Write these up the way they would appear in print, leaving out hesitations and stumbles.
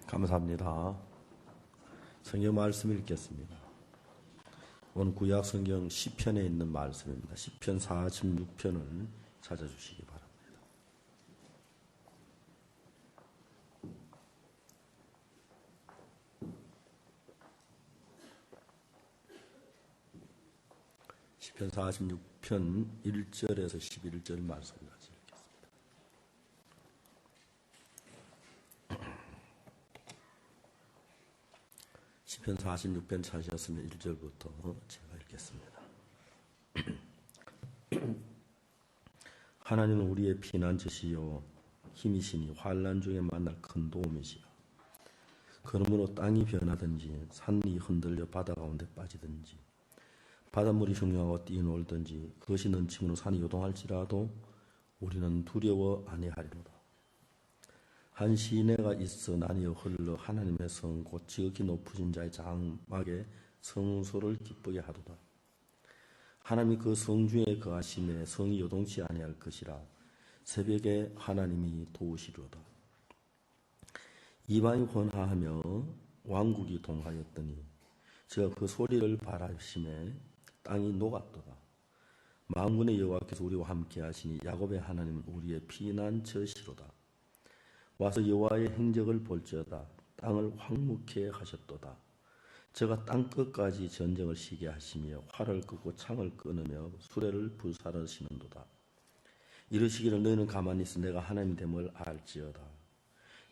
감사합니다. 성경 말씀 읽겠습니다. 오늘 구약 성경 시편에 있는 말씀입니다. 시편 46편을 찾아주시기 바랍니다. 시편 46편 1절에서 11절 말씀까지 읽겠습니다. 시편 46편 찾으셨으면 1절부터 제가 읽겠습니다. 하나님은 우리의 피난처시요 힘이시니 환난 중에 만날 큰 도움이시여. 그러므로 땅이 변하든지 산이 흔들려 바다 가운데 빠지든지 바닷물이 흉흉하고 뛰놀든지 그것이 넘침으로 산이 요동할지라도 우리는 두려워 아니하리로다. 한 시내가 있어 나뉘어 흘러 하나님의 성 곧 지극히 높으신 자의 장막에 성소를 기쁘게 하도다. 하나님이 그 성중에 거하심에 성이 요동치 아니할 것이라. 새벽에 하나님이 도우시리로다. 이방이 혼화하며 왕국이 동하였더니 제가 그 소리를 바라심에 땅이 녹았도다. 만군의 여호와께서 우리와 함께 하시니 야곱의 하나님은 우리의 피난처시로다. 와서 여호와의 행적을 볼지어다. 땅을 황무케 하셨도다. 저가 땅끝까지 전쟁을 시게 하시며 활을 끄고 창을 끊으며 수레를 불사르시는도다. 이르시기를 너희는 가만히 있어 내가 하나님 됨을 알지어다.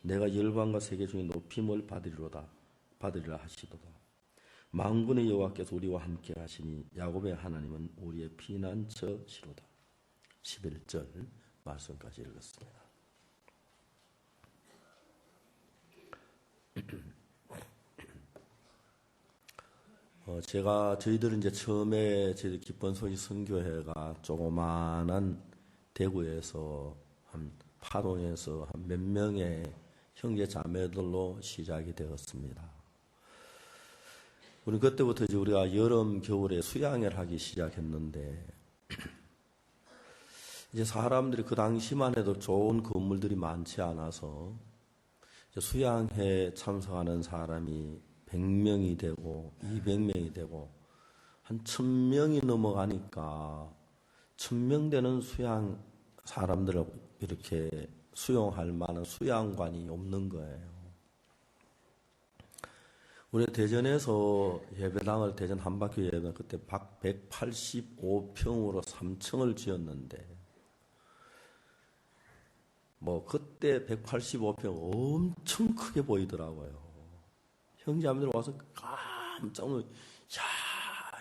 내가 열방과 세계 중에 높임을 받으리라 하시도다. 만군의 여호와께서 우리와 함께 하시니 야곱의 하나님은 우리의 피난처시로다. 11절 말씀까지 읽었습니다. 저희들은 이제 처음에 저희 기쁜 소식 선교회가 조그마한 대구에서 파동에서 한 몇 명의 형제 자매들로 시작이 되었습니다. 우리 그때부터 이제 우리가 여름 겨울에 수양회를 하기 시작했는데 이제 사람들이 그 당시만 해도 좋은 건물들이 많지 않아서 수양회 참석하는 사람이 100명이 되고 200명이 되고 한 1000명이 넘어가니까 1000명 되는 수양 사람들을 이렇게 수용할 만한 수양관이 없는 거예요. 우리 대전에서 예배당을 대전 한바퀴 예배당 그때 185평으로 3층을 지었는데 그때 185평 엄청 크게 보이더라고요. 형제자매들 와서 깜짝 놀라,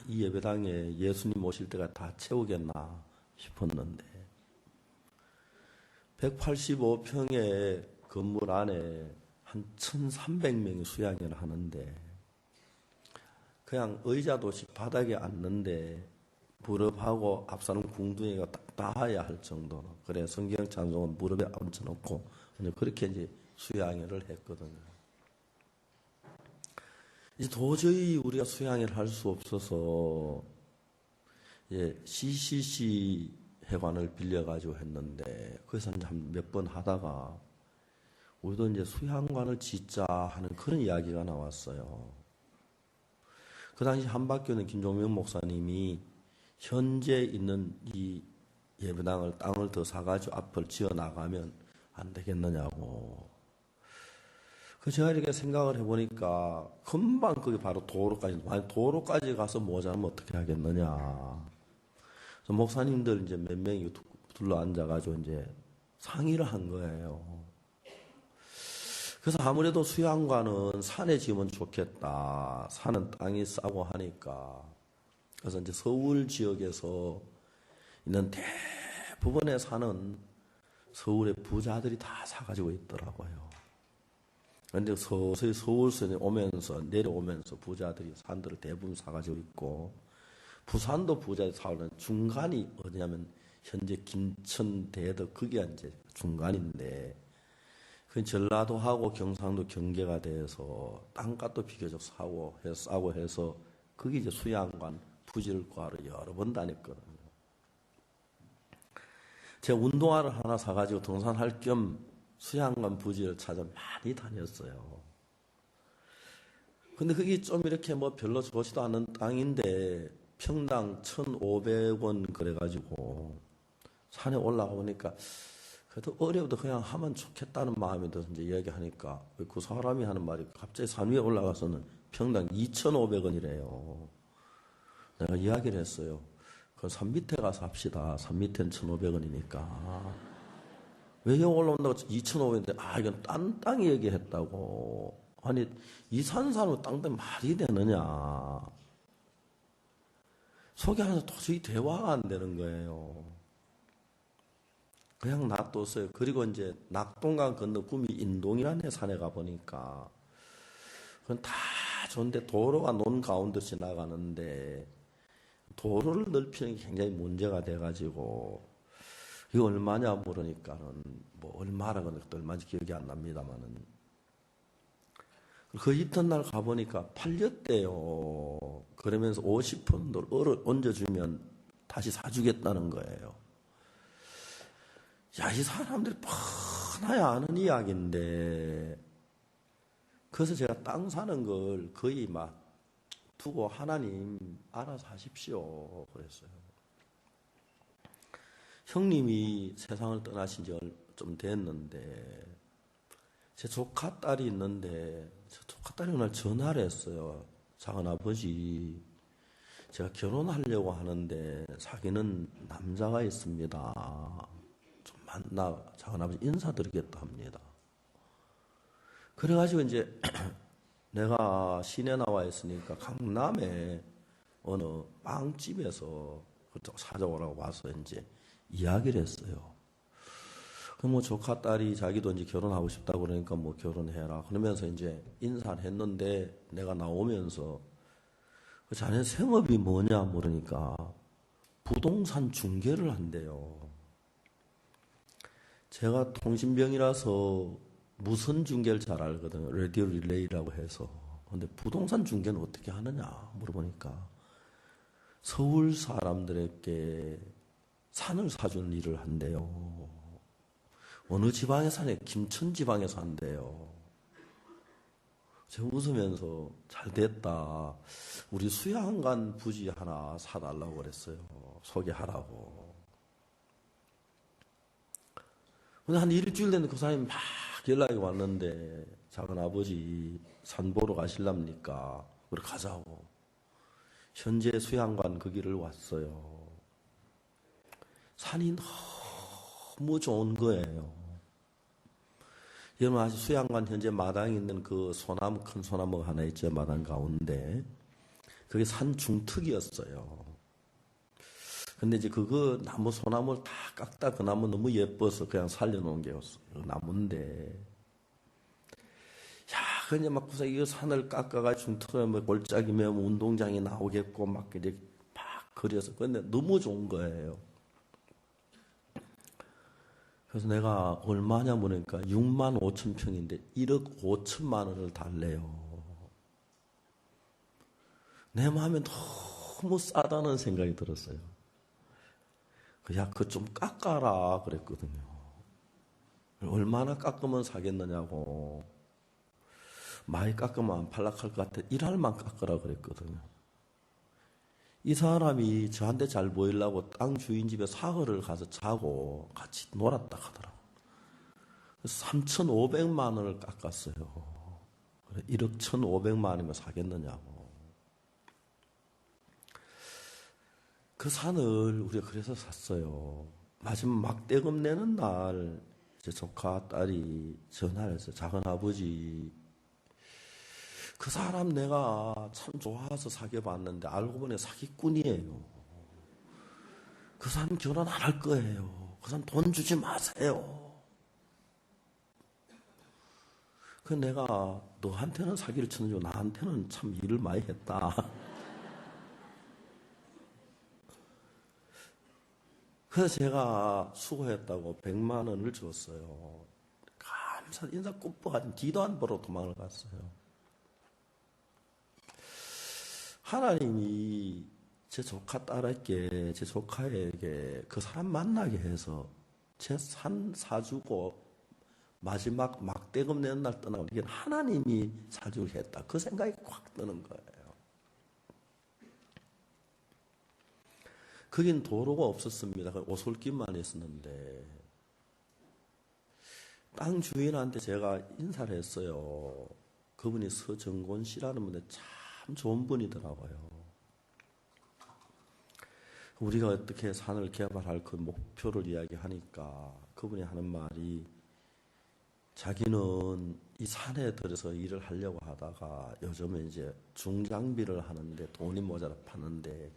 이 예배당에 예수님 오실 때가 다 채우겠나 싶었는데 185평의 건물 안에 한 1300명이 수양회를 하는데 그냥 의자도 없이 바닥에 앉는데 무릎하고 앞사람 궁둥이가 딱 닿아야 할 정도로 그래 성경 찬송은 무릎에 얹혀놓고 그렇게 이제 수양회를 했거든요. 이제 도저히 우리가 수양회를 할 수 없어서 CCC 회관을 빌려가지고 했는데 거기서 한 몇 번 하다가 우리도 이제 수양관을 짓자 하는 그런 이야기가 나왔어요. 그 당시 한박교는 김종명 목사님이 현재 있는 이 예배당을 땅을 더 사가지고 앞을 지어 나가면 안 되겠느냐고. 제가 이렇게 생각을 해보니까 금방 거기 바로 도로까지 가서 모자라면 어떻게 하겠느냐. 그래서 목사님들 이제 몇 명이 둘러 앉아가지고 이제 상의를 한 거예요. 그래서 아무래도 수양관은 산에 지으면 좋겠다. 산은 땅이 싸고 하니까. 그래서 이제 서울 지역에서 있는 대부분의 산은 서울의 부자들이 다 사가지고 있더라고요. 그런데 서서히 서울서 내려오면서 부자들이 산들을 대부분 사가지고 있고, 부산도 부자들이 사오는 중간이 어디냐면, 현재 김천, 대덕, 그게 이제 중간인데, 그 전라도하고 경상도 경계가 돼서 땅값도 비교적 싸고 해서 그게 이제 수양관 부지를 구하러 여러 번 다녔거든요. 제가 운동화를 하나 사가지고 등산할 겸 수양관 부지를 찾아 많이 다녔어요. 근데 그게 좀 이렇게 별로 좋지도 않은 땅인데 평당 1,500원 그래가지고 산에 올라가 보니까 그래도 어려워도 그냥 하면 좋겠다는 마음이 들어서 이제 이야기하니까 그 사람이 하는 말이 갑자기 산 위에 올라가서는 평당 2,500원이래요. 내가 이야기를 했어요. 그건 산 밑에 가서 합시다. 산 밑에는 1,500원이니까. 왜 여기 올라온다고 2,500원인데, 이건 땅 얘기했다고. 아니, 이 산 사람은 땅 때문에 말이 되느냐. 속에 하면서 도저히 대화가 안 되는 거예요. 그냥 놔뒀어요. 그리고 이제 낙동강 건너 구미 인동이라는 산에 가보니까, 그건 다 좋은데 도로가 논 가운데 지나가는데, 도로를 넓히는 게 굉장히 문제가 돼가지고, 이거 얼마냐 물으니까는, 얼마라고 하는 것도 얼마인지 기억이 안 납니다만은. 그 이튿날 가보니까 팔렸대요. 그러면서 50%를 얹어주면 다시 사주겠다는 거예요. 이 사람들이 뻔하야 아는 이야기인데, 그래서 제가 땅 사는 걸 거의 두고 하나님 알아서 하십시오. 그랬어요. 형님이 세상을 떠나신 지 좀 됐는데, 제 조카 딸이 있는데, 제 조카 딸이 오늘 전화를 했어요. 작은아버지, 제가 결혼하려고 하는데 사귀는 남자가 있습니다. 좀 만나 작은아버지 인사드리겠다 합니다. 그래가지고 이제 내가 시내 나와 있으니까 강남에 어느 빵집에서 찾아오라고 와서 이제 이야기를 했어요. 그럼 조카 딸이 자기도 이제 결혼하고 싶다고 그러니까 결혼해라. 그러면서 이제 인사를 했는데 내가 나오면서 자네 생업이 뭐냐 물으니까 부동산 중개를 한대요. 제가 통신병이라서 무선 중개를 잘 알거든요. 라디오 릴레이라고 해서. 근데 부동산 중개는 어떻게 하느냐 물어보니까 서울 사람들에게 산을 사주는 일을 한대요. 어느 지방에 사냐? 김천 지방에서 한대요. 제가 웃으면서 잘 됐다. 우리 수양관 부지 하나 사달라고 그랬어요. 소개하라고. 근데 한 일주일 됐는데 그 사람이 막 연락이 왔는데 작은 아버지 산 보러 가실랍니까? 그래 가자고. 현재 수양관 그 길을 왔어요. 산이 너무 좋은 거예요. 여러분 아직 수양관 현재 마당에 있는 그 소나무 큰 소나무 하나 있죠. 마당 가운데. 그게 산 중턱이었어요. 근데 이제 그거 나무 소나무를 다 깎다 그 나무 너무 예뻐서 그냥 살려놓은 게 나무인데. 야, 그냥 막 구사 이 산을 깎아가지고 중턱에 뭐 골짜기면 운동장이 나오겠고 막 이렇게 막 그려서 근데 너무 좋은 거예요. 그래서 내가 얼마냐 보니까 6만 5천 평인데 1억 5천만 원을 달래요. 내 마음에 너무 싸다는 생각이 들었어요. 야, 그거 좀 깎아라 그랬거든요. 얼마나 깎으면 사겠느냐고. 많이 깎으면 안 팔락할 것 같아. 일할만 깎으라 그랬거든요. 이 사람이 저한테 잘 보이려고 땅 주인 집에 사흘을 가서 자고 같이 놀았다 하더라고. 3,500만 원을 깎았어요. 1억 1,500만 원이면 사겠느냐고. 그 산을 우리가 그래서 샀어요. 마지막 막대금 내는 날 제 조카 딸이 전화를 했어요. 작은 아버지, 그 사람 내가 참 좋아서 사귀어봤는데 알고 보니 사기꾼이에요. 그 사람 결혼 안 할 거예요. 그 사람 돈 주지 마세요. 그 내가 너한테는 사기를 쳤는데 나한테는 참 일을 많이 했다. 그래서 제가 수고했다고 100만 원을 줬어요. 감사 인사 ቁ뻑하니 뒤도 안 보러 도망을 갔어요. 하나님이 제 조카 딸에게, 제 조카에게 그 사람 만나게 해서 제 산 사주고 마지막 막대금 내는 날 떠나고 이게 하나님이 사주게 했다. 그 생각이 확 드는 거예요. 거긴 도로가 없었습니다. 오솔길만 있었는데 땅 주인한테 제가 인사를 했어요. 그분이 서정곤 씨라는 분인데 참 좋은 분이더라고요. 우리가 어떻게 산을 개발할 그 목표를 이야기하니까 그분이 하는 말이 자기는 이 산에 들어서 일을 하려고 하다가 요즘에 이제 중장비를 하는데 돈이 모자라 파는데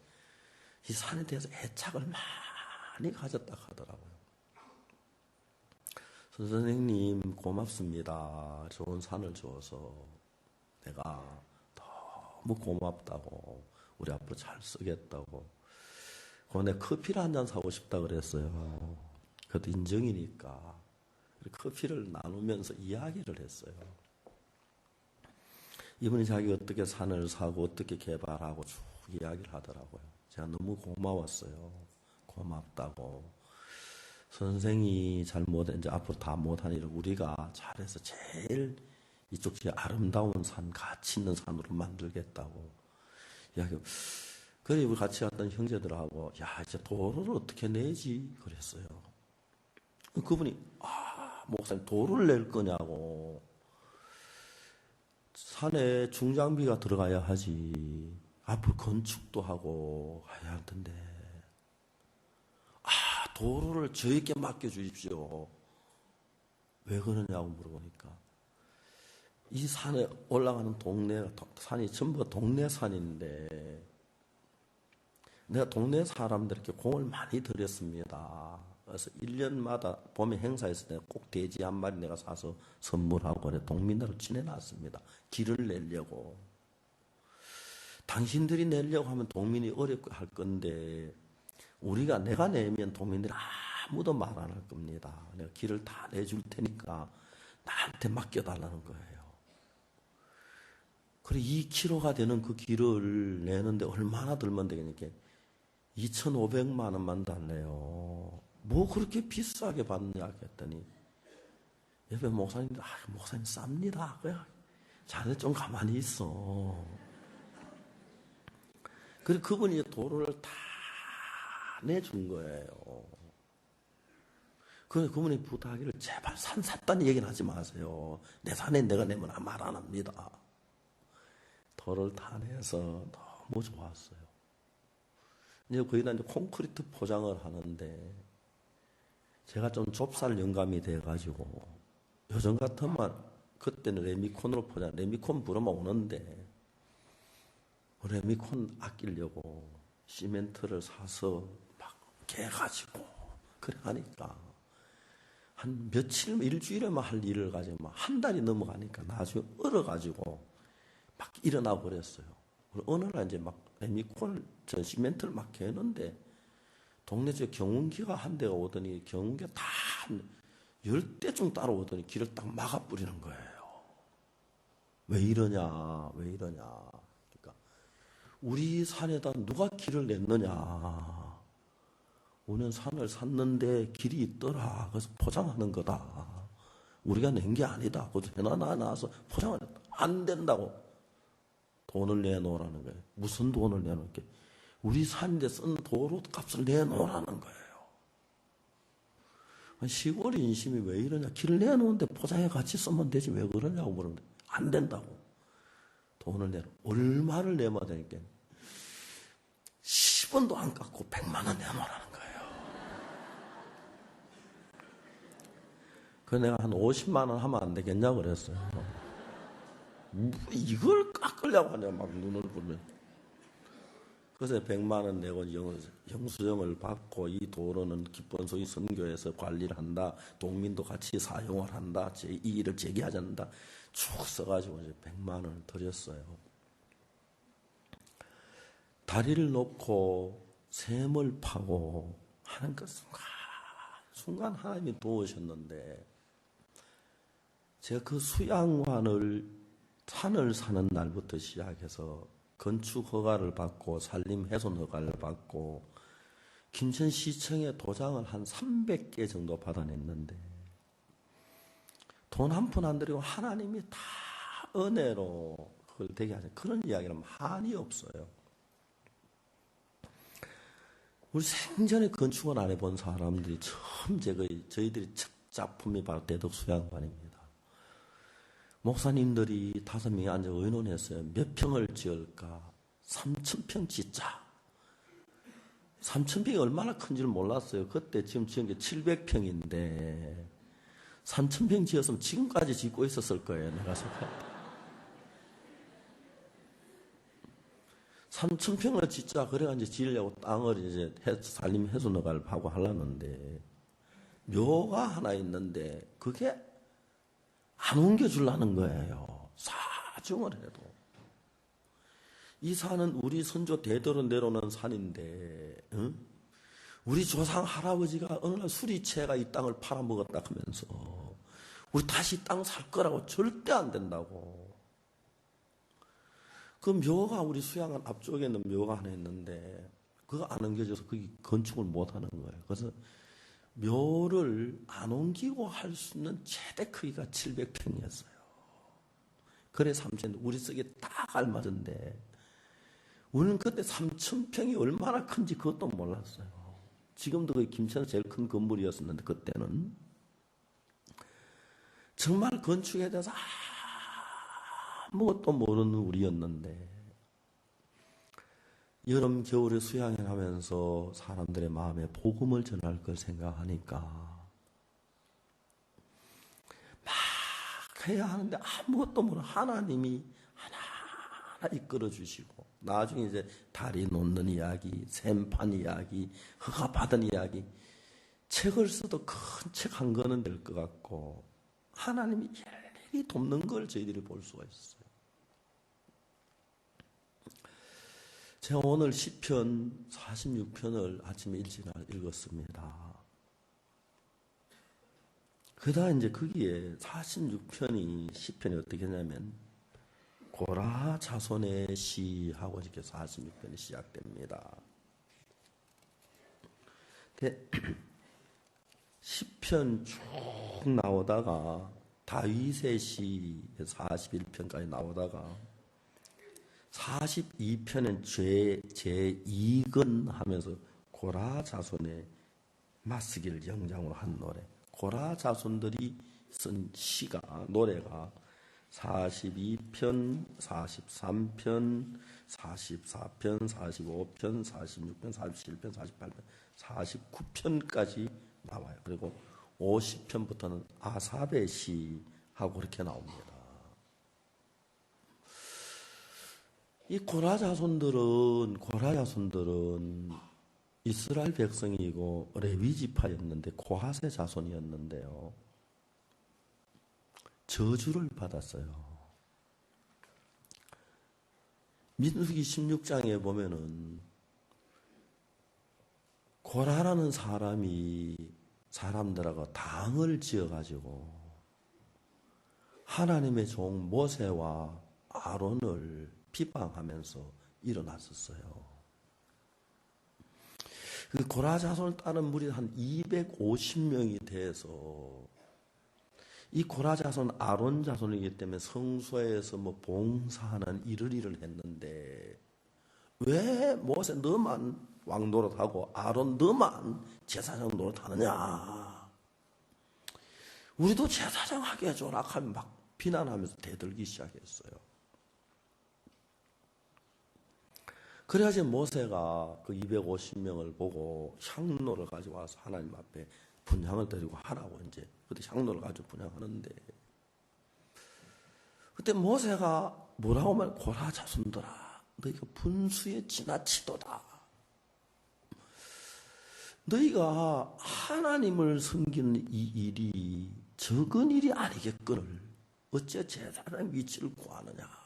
이 산에 대해서 애착을 많이 가졌다 하더라고요. 선생님 고맙습니다. 좋은 산을 줘서 내가 너무 고맙다고 우리 앞으로 잘 쓰겠다고. 내 커피를 한 잔 사고 싶다 그랬어요. 그것도 인정이니까 커피를 나누면서 이야기를 했어요. 이분이 자기 어떻게 산을 사고 어떻게 개발하고 쭉 이야기를 하더라고요. 제가 너무 고마웠어요. 고맙다고. 선생이 잘 못해, 이제 앞으로 다 못한 일을 우리가 잘해서 제일 이쪽 제일 아름다운 산, 가치 있는 산으로 만들겠다고 이야기. 그래, 우리 같이 갔던 형제들하고, 야, 이제 도로를 어떻게 내지? 그랬어요. 그분이, 목사님, 도로를 낼 거냐고. 산에 중장비가 들어가야 하지. 앞으로 건축도 하고 해야 할 텐데. 도로를 저에게 맡겨주십시오. 왜 그러냐고 물어보니까. 이 산에 올라가는 동네가, 산이 전부 동네 산인데, 내가 동네 사람들에게 공을 많이 들였습니다. 그래서 1년마다 봄에 행사했을 때 꼭 돼지 한 마리 내가 사서 선물하고 그래 동민들을 지내놨습니다. 길을 내려고. 당신들이 내려고 하면 동민이 어렵게 할 건데 내가 내면 동민들이 아무도 말 안 할 겁니다. 내가 길을 다 내줄 테니까 나한테 맡겨달라는 거예요. 그래 2km가 되는 그 길을 내는데 얼마나 들면 되겠니까 2,500만 원만 달래요. 뭐 그렇게 비싸게 받느냐 했더니 옆에 목사님들 목사님 쌉니다. 자네 좀 가만히 있어. 그래서 그분이 도로를 다 내준 거예요. 그래서 그분이 부탁하기를 제발 산 샀다는 얘기는 하지 마세요. 내 산에 내가 내면 말 안 합니다. 도로를 다 내서 너무 좋았어요. 이제 거기다 이제 콘크리트 포장을 하는데 제가 좀 좁쌀 영감이 돼가지고 요즘 같으면 그때는 레미콘으로 포장, 레미콘 부르면 오는데 레미콘 아끼려고 시멘트를 사서 막 개가지고 그래 하니까 한 며칠, 일주일에만 할 일을 가지고 막 한 달이 넘어가니까 나중에 얼어가지고 막 일어나 버렸어요. 어느 날 이제 막 레미콘을, 저 시멘트를 막 개는데 동네 저 경운기가 한 대가 오더니 경운기가 다 10대쯤 따라오더니 길을 딱 막아 뿌리는 거예요. 왜 이러냐, 왜 이러냐. 그러니까 우리 산에다 누가 길을 냈느냐. 우리는 산을 샀는데 길이 있더라. 그래서 포장하는 거다. 우리가 낸 게 아니다. 그것도 해놔 나와서 포장을 했다. 안 된다고. 돈을 내놓으라는 거예요. 무슨 돈을 내놓을게? 우리 산인데 쓴 도로 값을 내놓으라는 거예요. 시골 인심이 왜 이러냐. 길을 내놓는데 포장해 같이 쓰면 되지. 왜 그러냐고 물었는데 안 된다고. 돈을 내놓. 얼마를 내면 되니까 10원도 안 깎고 100만 원 내놓으라는 거예요. 그래서 내가 한 50만 원 하면 안 되겠냐고 그랬어요. 이걸 깎으려고 하냐 막 눈을 부르면. 그래서 100만 원 내고 영수증을 받고 이 도로는 기본소위 선교에서 관리를 한다. 동민도 같이 사용을 한다. 이 일을 제기하지 않는다. 쭉 써가지고 이제 100만 원을 드렸어요. 다리를 놓고 샘을 파고 하는 것 순간 하나님이 도우셨는데 제가 그 수양관을 산을 사는 날부터 시작해서 건축 허가를 받고 산림 훼손 허가를 받고 김천시청에 도장을 한 300개 정도 받아냈는데 돈 한 푼 안 들이고 하나님이 다 은혜로 그걸 되게 하죠. 그런 이야기는 한이 없어요. 우리 생전에 건축을 안 해본 사람들이 처음 저희들이 첫 작품이 바로 대덕수양관입니다. 목사님들이 5명이 앉아 의논했어요. 몇 평을 지을까? 3,000평 짓자. 3,000평이 얼마나 큰지를 몰랐어요. 그때 지금 지은 게 700평인데 3,000평 지었으면 지금까지 짓고 있었을 거예요. 내가 생각할 3,000평을 짓자. 그래가지고 지으려고 땅을 이제 산림 훼손 허가를 하고 하려는데 묘가 하나 있는데 그게 안 옮겨주려는 거예요. 사중을 해도. 이 산은 우리 선조 대대로 내려오는 산인데 응? 우리 조상 할아버지가 어느 날 술이 취해가 이 땅을 팔아먹었다 하면서 우리 다시 땅 살 거라고 절대 안 된다고. 그 묘가 우리 수양관 앞쪽에 있는 묘가 하나 있는데 그거 안 옮겨져서 거기 건축을 못 하는 거예요. 그래서 묘를 안 옮기고 할 수 있는 최대 크기가 700평이었어요. 그래 3,000, 우리 쓰기에 딱 알맞은데 우리는 그때 3,000평이 얼마나 큰지 그것도 몰랐어요. 지금도 그 김천에서 제일 큰 건물이었었는데 그때는 정말 건축에 대해서 아무것도 모르는 우리였는데 여름 겨울에 수양을 하면서 사람들의 마음에 복음을 전할 걸 생각하니까 막 해야 하는데 아무것도 모르는 하나님이 하나하나 이끌어 주시고 나중에 이제 다리 놓는 이야기, 샘판 이야기, 허가 받은 이야기 책을 써도 큰 책 한 권은 될 것 같고 하나님이 일일이 돕는 걸 저희들이 볼 수가 있어요. 제가 오늘 시편 46편을 아침에 일찍 읽었습니다. 그러다 이제 거기에 46편이 시편이 어떻게 했냐면 고라 자손의 시하고 이렇게 46편이 시작됩니다. 시편 쭉 나오다가 다윗의 시 41편까지 나오다가 42편은 제2근 하면서 고라 자손의 맞서기를 영장으로 한 노래. 고라 자손들이 쓴 시가, 노래가 42편, 43편, 44편, 45편, 46편, 47편, 48편, 49편까지 나와요. 그리고 50편부터는 아삽의 시하고 그렇게 나옵니다. 이 고라 자손들은 이스라엘 백성이고 레위 지파였는데 고핫의 자손이었는데요. 저주를 받았어요. 민수기 16장에 보면은 고라라는 사람들하고 당을 지어가지고 하나님의 종 모세와 아론을 비방하면서 일어났었어요. 그 고라 자손을 따른 무리 한 250명이 돼서 이 고라 자손 아론 자손이기 때문에 성소에서 봉사하는 일을 했는데 왜 모세 너만 왕 노릇하고 아론 너만 제사장 노릇하느냐? 우리도 제사장 하게 해줘라 하면 막 비난하면서 대들기 시작했어요. 그래야지 모세가 그 250명을 보고 향로를 가지고 와서 하나님 앞에 분향을 드리고 하라고 이제 그때 향로를 가지고 분향하는데 그때 모세가 뭐라고 말? 고라 자손들아, 너희가 분수에 지나치도다. 너희가 하나님을 섬기는 이 일이 적은 일이 아니겠거늘 어째 제사장 위치를 구하느냐?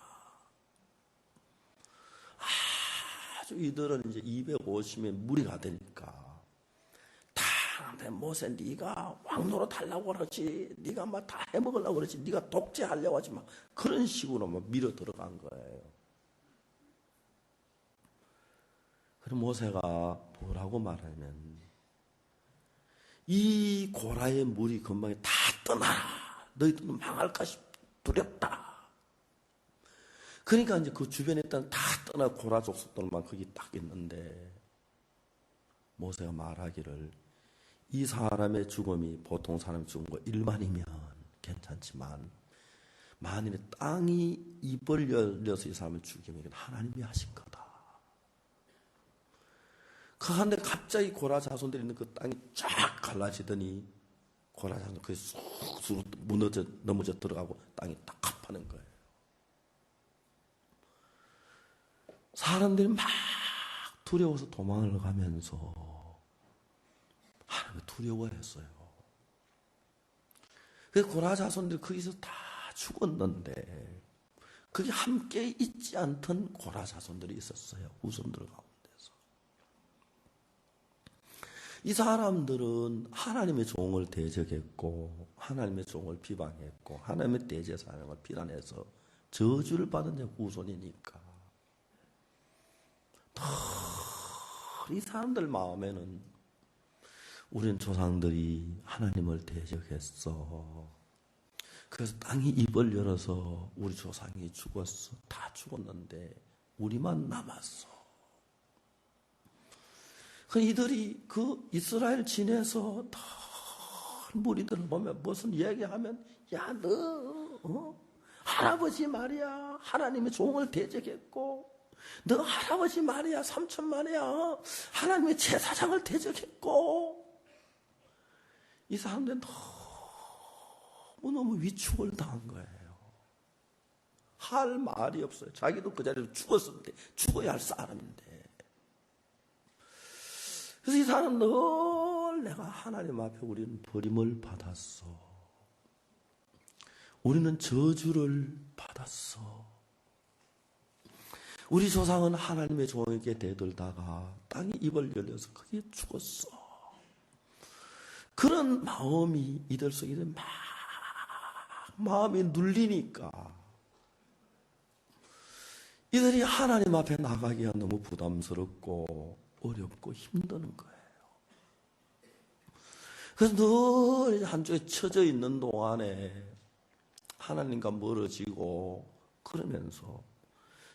아주 이들은 이제 250의 무리가 되니까 다 모세 네가 왕노로 달라고 그러지, 네가 막 다 해먹으려고 그러지, 네가 독재하려고 하지 막 그런 식으로 막 밀어 들어간 거예요. 그럼 모세가 뭐라고 말하면 이 고라의 무리 근방에 다 떠나라. 너희들은 망할까 두렵다. 그러니까 이제 그 주변에 있던 다 떠나 고라 족속들만 거기 딱 있는데 모세가 말하기를 이 사람의 죽음이 보통 사람의 죽음과 일반이면 괜찮지만 만일에 땅이 입을 열려서 이 사람을 죽이면 하나님이 하신 거다. 그런데 갑자기 고라 자손들이 있는 그 땅이 쫙 갈라지더니 고라 자손 그게 쑥쑥 넘어져 들어가고 땅이 딱 합하는 거예요. 사람들이 막 두려워서 도망을 가면서 하나님을 두려워했어요. 그래서 고라 자손들이 거기서 다 죽었는데 거기 함께 있지 않던 고라 자손들이 있었어요. 후손들 가운데서. 이 사람들은 하나님의 종을 대적했고 하나님의 종을 비방했고 하나님의 대제사장을 비난해서 저주를 받은 후손이니까 이 사람들 마음에는 우리는 조상들이 하나님을 대적했어. 그래서 땅이 입을 열어서 우리 조상이 죽었어. 다 죽었는데 우리만 남았어. 이들이 그 이스라엘 진에서 다 무리들을 보면 무슨 이야기하면 야 너 할아버지 말이야 하나님의 종을 대적했고 너 할아버지 말이야 삼촌 말이야 하나님의 제사장을 대적했고 이 사람들은 너무 위축을 당한 거예요. 할 말이 없어요. 자기도 그 자리에서 죽었는데 죽어야 할 사람인데 그래서 이 사람은 늘 내가 하나님 앞에 우리는 버림을 받았어. 우리는 저주를 받았어. 우리 조상은 하나님의 종에게 대들다가 땅이 입을 열려서 거기에 죽었어. 그런 마음이 이들 속에 막 마음이 눌리니까 이들이 하나님 앞에 나가기가 너무 부담스럽고 어렵고 힘드는 거예요. 그래서 늘 한쪽에 처져 있는 동안에 하나님과 멀어지고 그러면서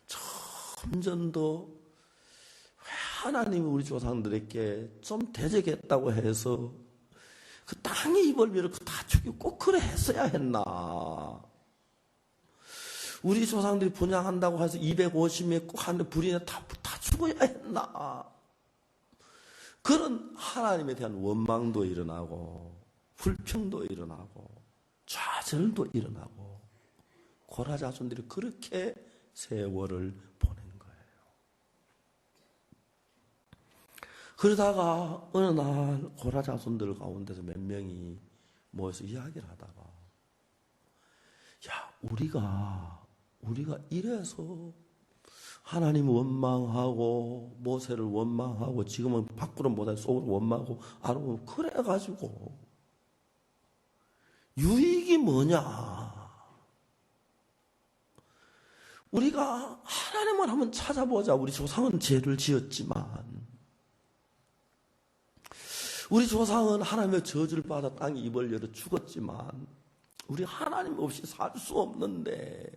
점점 더 하나님이 우리 조상들에게 좀 대적했다고 해서 그 땅의 입을 밀고 다 죽이고 꼭 그래 했어야 했나? 우리 조상들이 분양한다고 해서 250명 꼭 하는데 불이 다 죽어야 했나? 그런 하나님에 대한 원망도 일어나고 불평도 일어나고 좌절도 일어나고 고라 자손들이 그렇게 세월을 보낸 거예요. 그러다가 어느 날 고라 자손들 가운데서 몇 명이 모여서 이야기를 하다가 야, 우리가 이래서 하나님 원망하고 모세를 원망하고 지금은 밖으로 못해 속으로 원망하고 알아보면 그래가지고 유익이 뭐냐? 우리가 하나님을 한번 찾아보자. 우리 조상은 죄를 지었지만 우리 조상은 하나님의 저주를 받아 땅에 입을 열어 죽었지만 우리 하나님 없이 살 수 없는데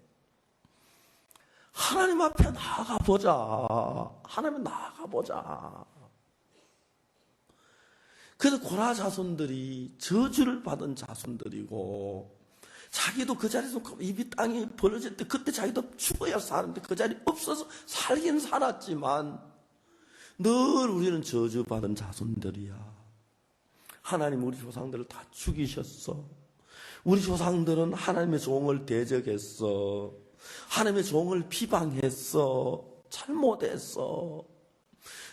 하나님 앞에 나아가보자. 하나님 나아가보자. 그래서 고라 자손들이 저주를 받은 자손들이고 자기도 그 자리에서 입이 땅에 벌어질 때 그때 자기도 죽어야 사는데 그 자리 없어서 살긴 살았지만 늘 우리는 저주받은 자손들이야. 하나님 우리 조상들을 다 죽이셨어. 우리 조상들은 하나님의 종을 대적했어. 하나님의 종을 비방했어. 잘못했어.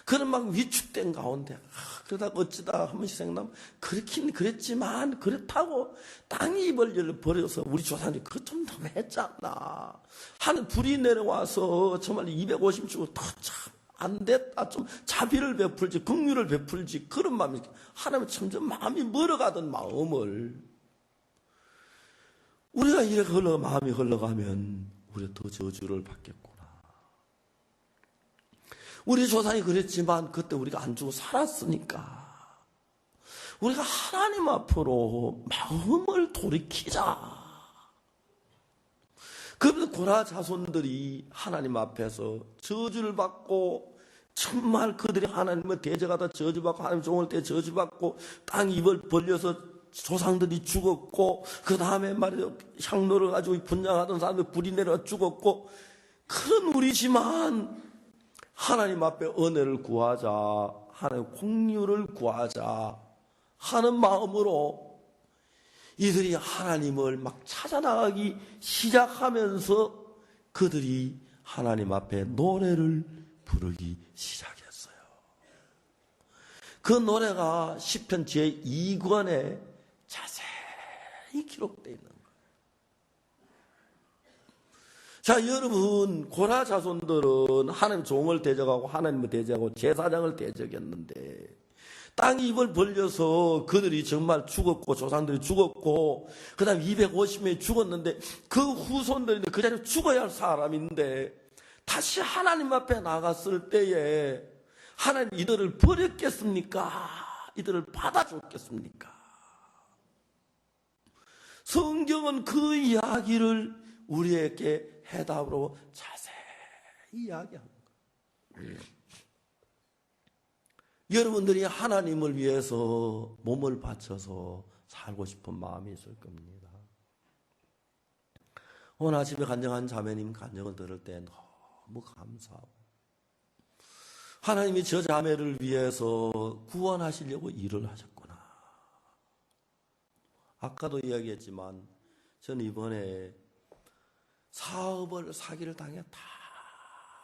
그런 막 위축된 가운데 그러다가 어찌다 한 번씩 생각나면 그렇긴 그랬지만 그렇다고 땅이 입을 버려서 우리 조상들이 그거 좀 너무했잖아. 하늘 불이 내려와서 정말 250 주고 더 참 안 됐다. 좀 자비를 베풀지 긍휼을 베풀지 그런 마음이 하나님 점점 마음이 멀어가던 마음을 우리가 이렇게 마음이 흘러가면 우리가 더 저주를 받겠구나. 우리 조상이 그랬지만 그때 우리가 안 죽고 살았으니까 우리가 하나님 앞으로 마음을 돌이키자. 그러면 고라 자손들이 하나님 앞에서 저주를 받고 정말 그들이 하나님을 대적하다 저주받고 하나님 종을 때 저주받고 땅 입을 벌려서 조상들이 죽었고 그 다음에 말이죠 향로를 가지고 분양하던 사람들 불이 내려와 죽었고 그런 우리지만 하나님 앞에 은혜를 구하자 하나님 공유를 구하자 하는 마음으로 이들이 하나님을 막 찾아나가기 시작하면서 그들이 하나님 앞에 노래를 부르기 시작했어요. 그 노래가 시편 제2권에 자세히 기록되어 있는 거예요. 자, 여러분, 고라 자손들은 하나님 종을 대적하고 하나님을 대적하고 제사장을 대적했는데 땅이 입을 벌려서 그들이 정말 죽었고 조상들이 죽었고 그 다음에 250명이 죽었는데 그 후손들인데 그 자리에 죽어야 할 사람인데 다시 하나님 앞에 나갔을 때에 하나님 이들을 버렸겠습니까? 이들을 받아줬겠습니까? 성경은 그 이야기를 우리에게 해답으로 자세히 이야기합니다. 여러분들이 하나님을 위해서 몸을 바쳐서 살고 싶은 마음이 있을 겁니다. 오늘 아침에 간증한 자매님 간증을 들을 때 너무 감사하고 하나님이 저 자매를 위해서 구원하시려고 일을 하셨구나. 아까도 이야기했지만 저는 이번에 사기를 당해 다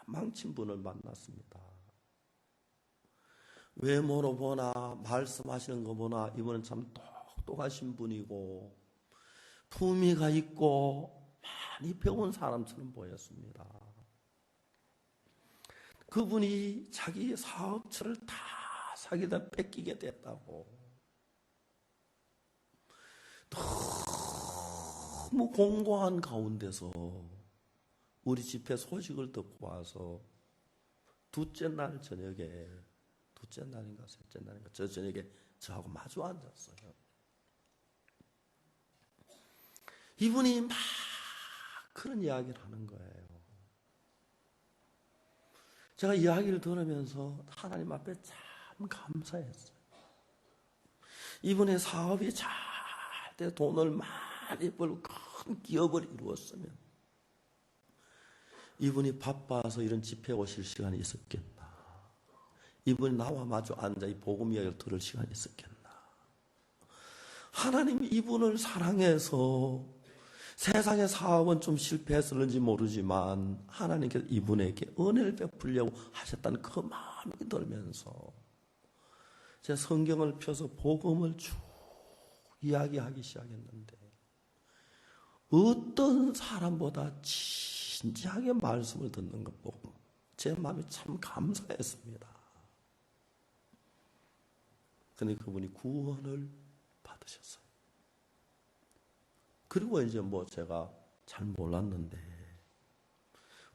망친 분을 만났습니다. 외모로 보나 말씀하시는 거 보나 이분은 참 똑똑하신 분이고 품위가 있고 많이 배운 사람처럼 보였습니다. 그분이 자기 사업처를 다 사기다 뺏기게 됐다고 너무 공고한 가운데서 우리 집회 소식을 듣고 와서 둘째 날인가 셋째 날인가 저 저녁에 저하고 마주 앉았어요. 이분이 그런 이야기를 하는 거예요. 제가 이야기를 들으면서 하나님 앞에 참 감사했어요. 이분의 사업이 잘 돼 돈을 많이 벌고 큰 기업을 이루었으면 이분이 바빠서 이런 집회 오실 시간이 있었겠나? 이분이 나와 마주 앉아 이 복음 이야기를 들을 시간이 있었겠나? 하나님이 이분을 사랑해서 세상의 사업은 좀 실패했을는지 모르지만 하나님께서 이분에게 은혜를 베풀려고 하셨다는 그 마음이 들면서 제 성경을 펴서 복음을 쭉 이야기하기 시작했는데 어떤 사람보다 진지하게 말씀을 듣는 것 보고 제 마음이 참 감사했습니다. 그런데 그분이 구원을 받으셨어요. 그리고 이제 뭐 제가 잘 몰랐는데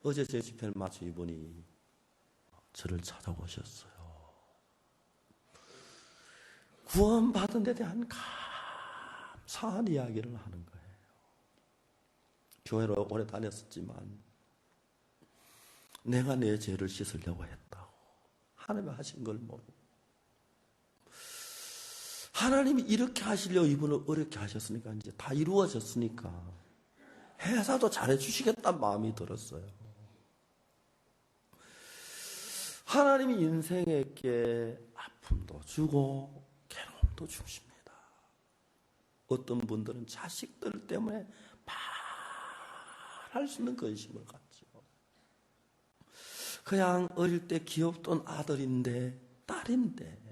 어제 제 집회를 마치 이분이 저를 찾아오셨어요. 구원받은 데 대한 감사한 이야기를 하는 거예요. 교회로 오래 다녔었지만 내가 내 죄를 씻으려고 했다고 하나님이 하신 걸 모르고 하나님이 이렇게 하시려고 이분을 어렵게 하셨으니까 이제 다 이루어졌으니까 회사도 잘해주시겠다는 마음이 들었어요. 하나님이 인생에게 아픔도 주고 괴로움도 주십니다. 어떤 분들은 자식들 때문에 말할 수 있는 근심을 갖죠. 그냥 어릴 때 귀엽던 아들인데 딸인데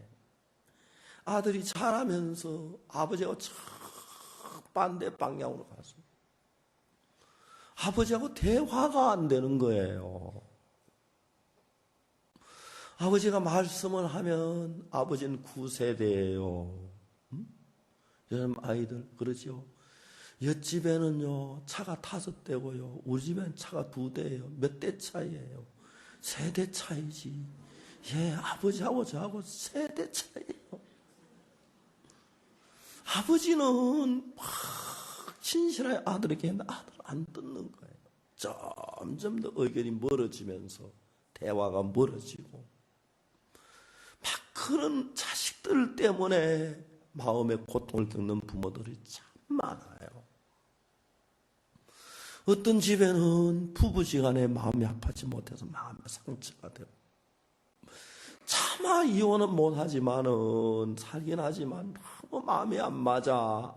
아들이 자라면서 아버지하고 반대 방향으로 가서 아버지하고 대화가 안 되는 거예요. 아버지가 말씀을 하면 아버지는 9세대예요. 요즘 아이들 그러죠. 옆집에는요 차가 5대고요. 우리 집에는 차가 2대예요. 몇 대 차이예요. 3대 차이지. 예, 아버지하고 저하고 3대 차이예요. 아버지는 막 신실하게 아들에게 했는데 아들 안 듣는 거예요. 점점 더 의견이 멀어지면서 대화가 멀어지고 막 그런 자식들 때문에 마음의 고통을 겪는 부모들이 참 많아요. 어떤 집에는 부부지간에 마음이 아파지 못해서 마음의 상처가 되고 차마 이혼은 못하지만은 살긴 하지만 너무 마음이 안 맞아.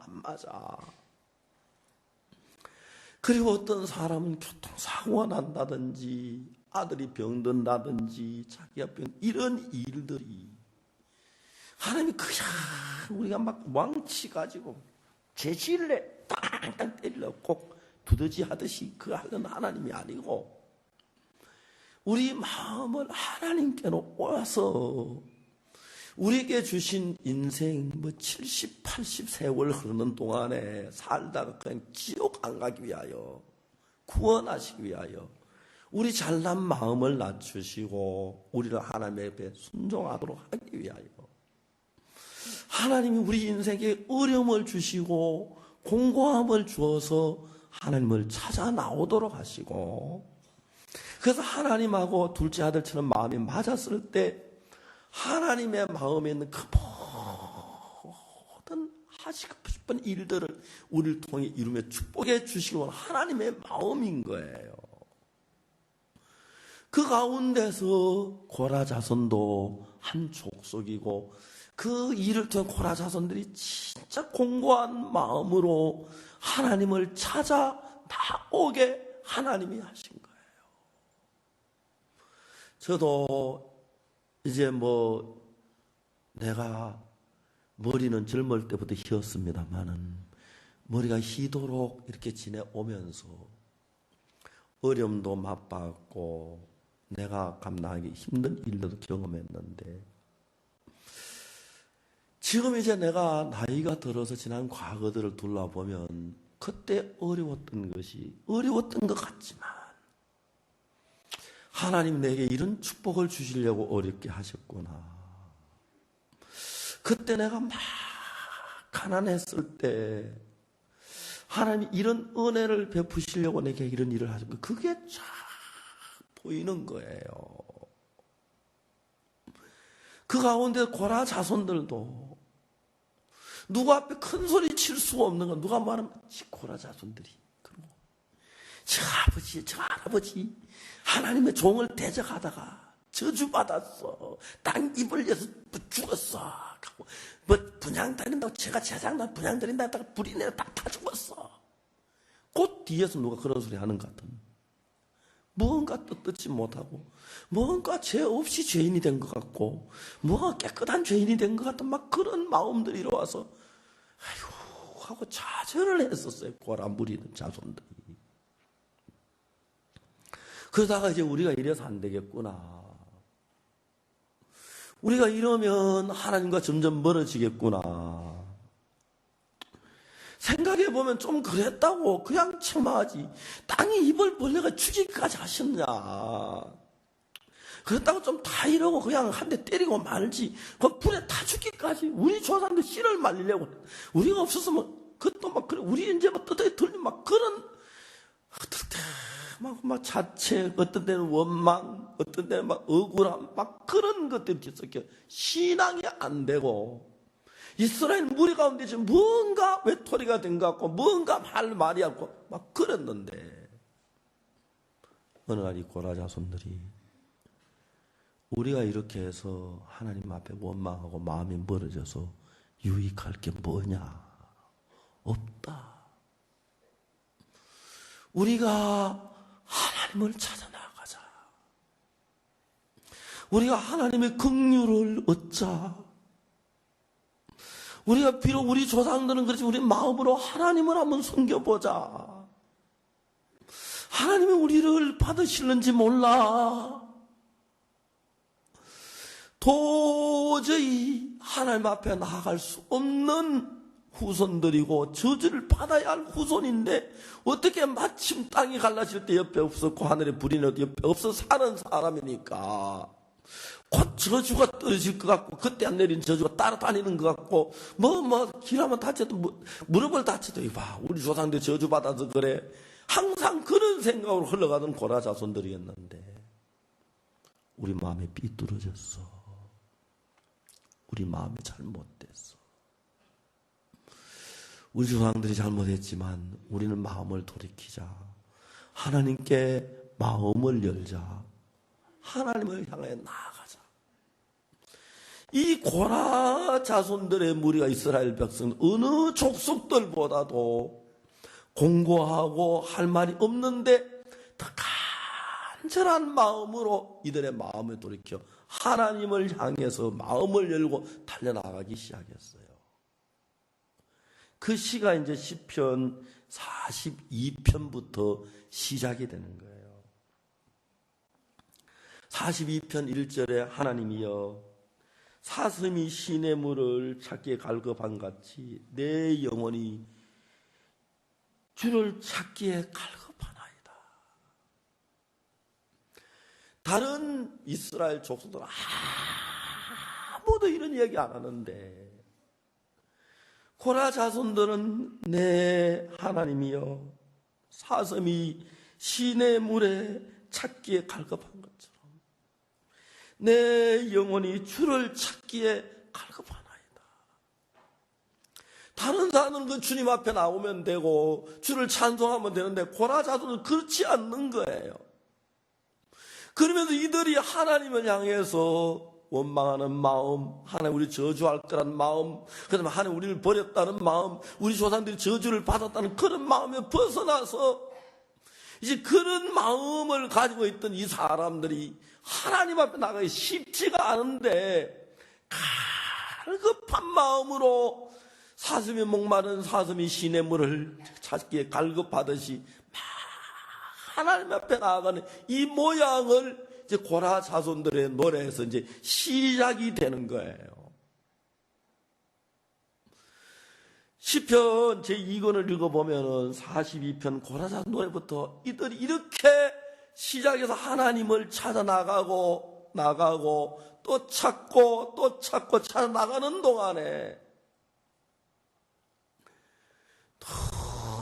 그리고 어떤 사람은 교통사고가 난다든지 아들이 병든다든지 자기가 이런 일들이 하나님이 그냥 우리가 막 왕치 가지고 제질래 땅땅 때리려고 꼭 두더지 하듯이 그거 하는 하나님이 아니고 우리 마음을 하나님께 놓아서 우리에게 주신 인생 70, 80 세월 흐르는 동안에 살다가 그냥 지옥 안 가기 위하여 구원하시기 위하여 우리 잘난 마음을 낮추시고 우리를 하나님의 앞에 순종하도록 하기 위하여 하나님이 우리 인생에 어려움을 주시고 공고함을 주어서 하나님을 찾아 나오도록 하시고 그래서 하나님하고 둘째 아들처럼 마음이 맞았을 때 하나님의 마음에 있는 그 모든 하시고 싶은 일들을 우리를 통해 이루며 축복해 주시기 원하는 하나님의 마음인 거예요. 그 가운데서 고라 자손도 한 족속이고 그 일을 통해 고라 자손들이 진짜 공고한 마음으로 하나님을 찾아 나오게 하나님이 하신 거예요. 저도 이제 내가 머리는 젊을 때부터 희었습니다만은 머리가 희도록 이렇게 지내오면서 어려움도 맛봤고 내가 감당하기 힘든 일들도 경험했는데 지금 이제 내가 나이가 들어서 지난 과거들을 둘러보면 그때 어려웠던 것 같지만 하나님 내게 이런 축복을 주시려고 어렵게 하셨구나. 그때 내가 막 가난했을 때 하나님이 이런 은혜를 베푸시려고 내게 이런 일을 하신 거, 그게 쫙 보이는 거예요. 그 가운데 고라 자손들도 누구 앞에 큰 소리 칠 수가 없는 건, 누가 말하면 고라 자손들이, 그리고 저 아버지, 저 할아버지 하나님의 종을 대적하다가 저주받았어, 땅 입을 내서 죽었어 하고, 뭐 분향 드린다고, 제가 제장난 분향 드린다 했다가 불이 내려 다 죽었어. 곧 뒤에서 누가 그런 소리 하는 것 같은, 무언가 뜻듣지 못하고, 무언가 죄 없이 죄인이 된 것 같고, 무언가 깨끗한 죄인이 된 것 같은 막 그런 마음들이 이러와서 아이고 하고 좌절을 했었어요. 고란 부리는 자손들이. 그러다가 이제 우리가 이래서 안 되겠구나, 우리가 이러면 하나님과 점점 멀어지겠구나 생각해보면 좀 그랬다고 그냥 책망하지, 땅이 입을 벌려가 죽이기까지 하셨냐, 그렇다고 좀 다 이러고 그냥 한 대 때리고 말지, 그 불에 타 죽기까지 우리 조상들 씨를 말리려고, 우리가 없었으면 그것도 막 그래, 우리 이제 막 뜯어 들리 막 그런, 어떨 때 막 자책, 어떤 때는 원망, 어떤 때는 막 억울함, 막 그런 것들이 있었게 신앙이 안 되고, 이스라엘 무리 가운데 지금 뭔가 외톨이가 된 것 같고, 뭔가 할 말이 없고 막 그랬는데, 어느 날 이 고라 자손들이 우리가 이렇게 해서 하나님 앞에 원망하고 마음이 멀어져서 유익할 게 뭐냐, 없다. 우리가 하나님을 찾아 나가자. 우리가 하나님의 긍휼을 얻자. 우리가 비록 우리 조상들은 그렇지, 우리 마음으로 하나님을 한번 섬겨보자. 하나님이 우리를 받으실는지 몰라. 도저히 하나님 앞에 나아갈 수 없는 후손들이고 저주를 받아야 할 후손인데, 어떻게 마침 땅이 갈라질 때 옆에 없었고 하늘에 불이 내도 옆에 없어 사는 사람이니까 곧 저주가 떨어질 것 같고, 그때 안 내린 저주가 따라다니는 것 같고, 길하면 다쳐도, 무릎을 다쳐도 이봐 우리 조상들 저주받아서 그래, 항상 그런 생각으로 흘러가던 고라 자손들이었는데, 우리 마음이 삐뚤어졌어. 우리 마음이 잘못됐어. 우리 조상들이 잘못했지만 우리는 마음을 돌이키자. 하나님께 마음을 열자. 하나님을 향해 나아가자. 이 고라 자손들의 무리가, 이스라엘 백성 어느 족속들보다도 공고하고 할 말이 없는데 더 간절한 마음으로 이들의 마음을 돌이켜 하나님을 향해서 마음을 열고 달려나가기 시작했어요. 그 시가 이제 시편 42편부터 시작이 되는 거예요. 42편 1절에 하나님이여, 사슴이 시냇물을 찾기에 갈급한 같이 내 영혼이 주를 찾기에 갈급하나이다. 다른 이스라엘 족속들은 아무도 이런 얘기 안 하는데, 고라 자손들은 내 하나님이여, 사슴이 시냇물에 찾기에 갈급한 것처럼 내 영혼이 주를 찾기에 갈급하나이다. 다른 사람은 그 주님 앞에 나오면 되고 주를 찬송하면 되는데, 고라 자손은 그렇지 않는 거예요. 그러면서 이들이 하나님을 향해서 원망하는 마음, 하나님 우리 저주할 거란 마음, 그 다음에 하나님 우리를 버렸다는 마음, 우리 조상들이 저주를 받았다는 그런 마음에 벗어나서 이제 그런 마음을 가지고 있던 이 사람들이 하나님 앞에 나가기 쉽지가 않은데, 갈급한 마음으로 사슴이 목마른 사슴이 시냇물을 찾기에 갈급하듯이 막 하나님 앞에 나아가는 이 모양을 이제 고라 자손들의 노래에서 이제 시작이 되는 거예요. 시편 제2권을 읽어보면은 42편 고라 자손 노래부터 이들이 이렇게 시작해서 하나님을 찾아 나가고 또 찾고 찾아 나가는 동안에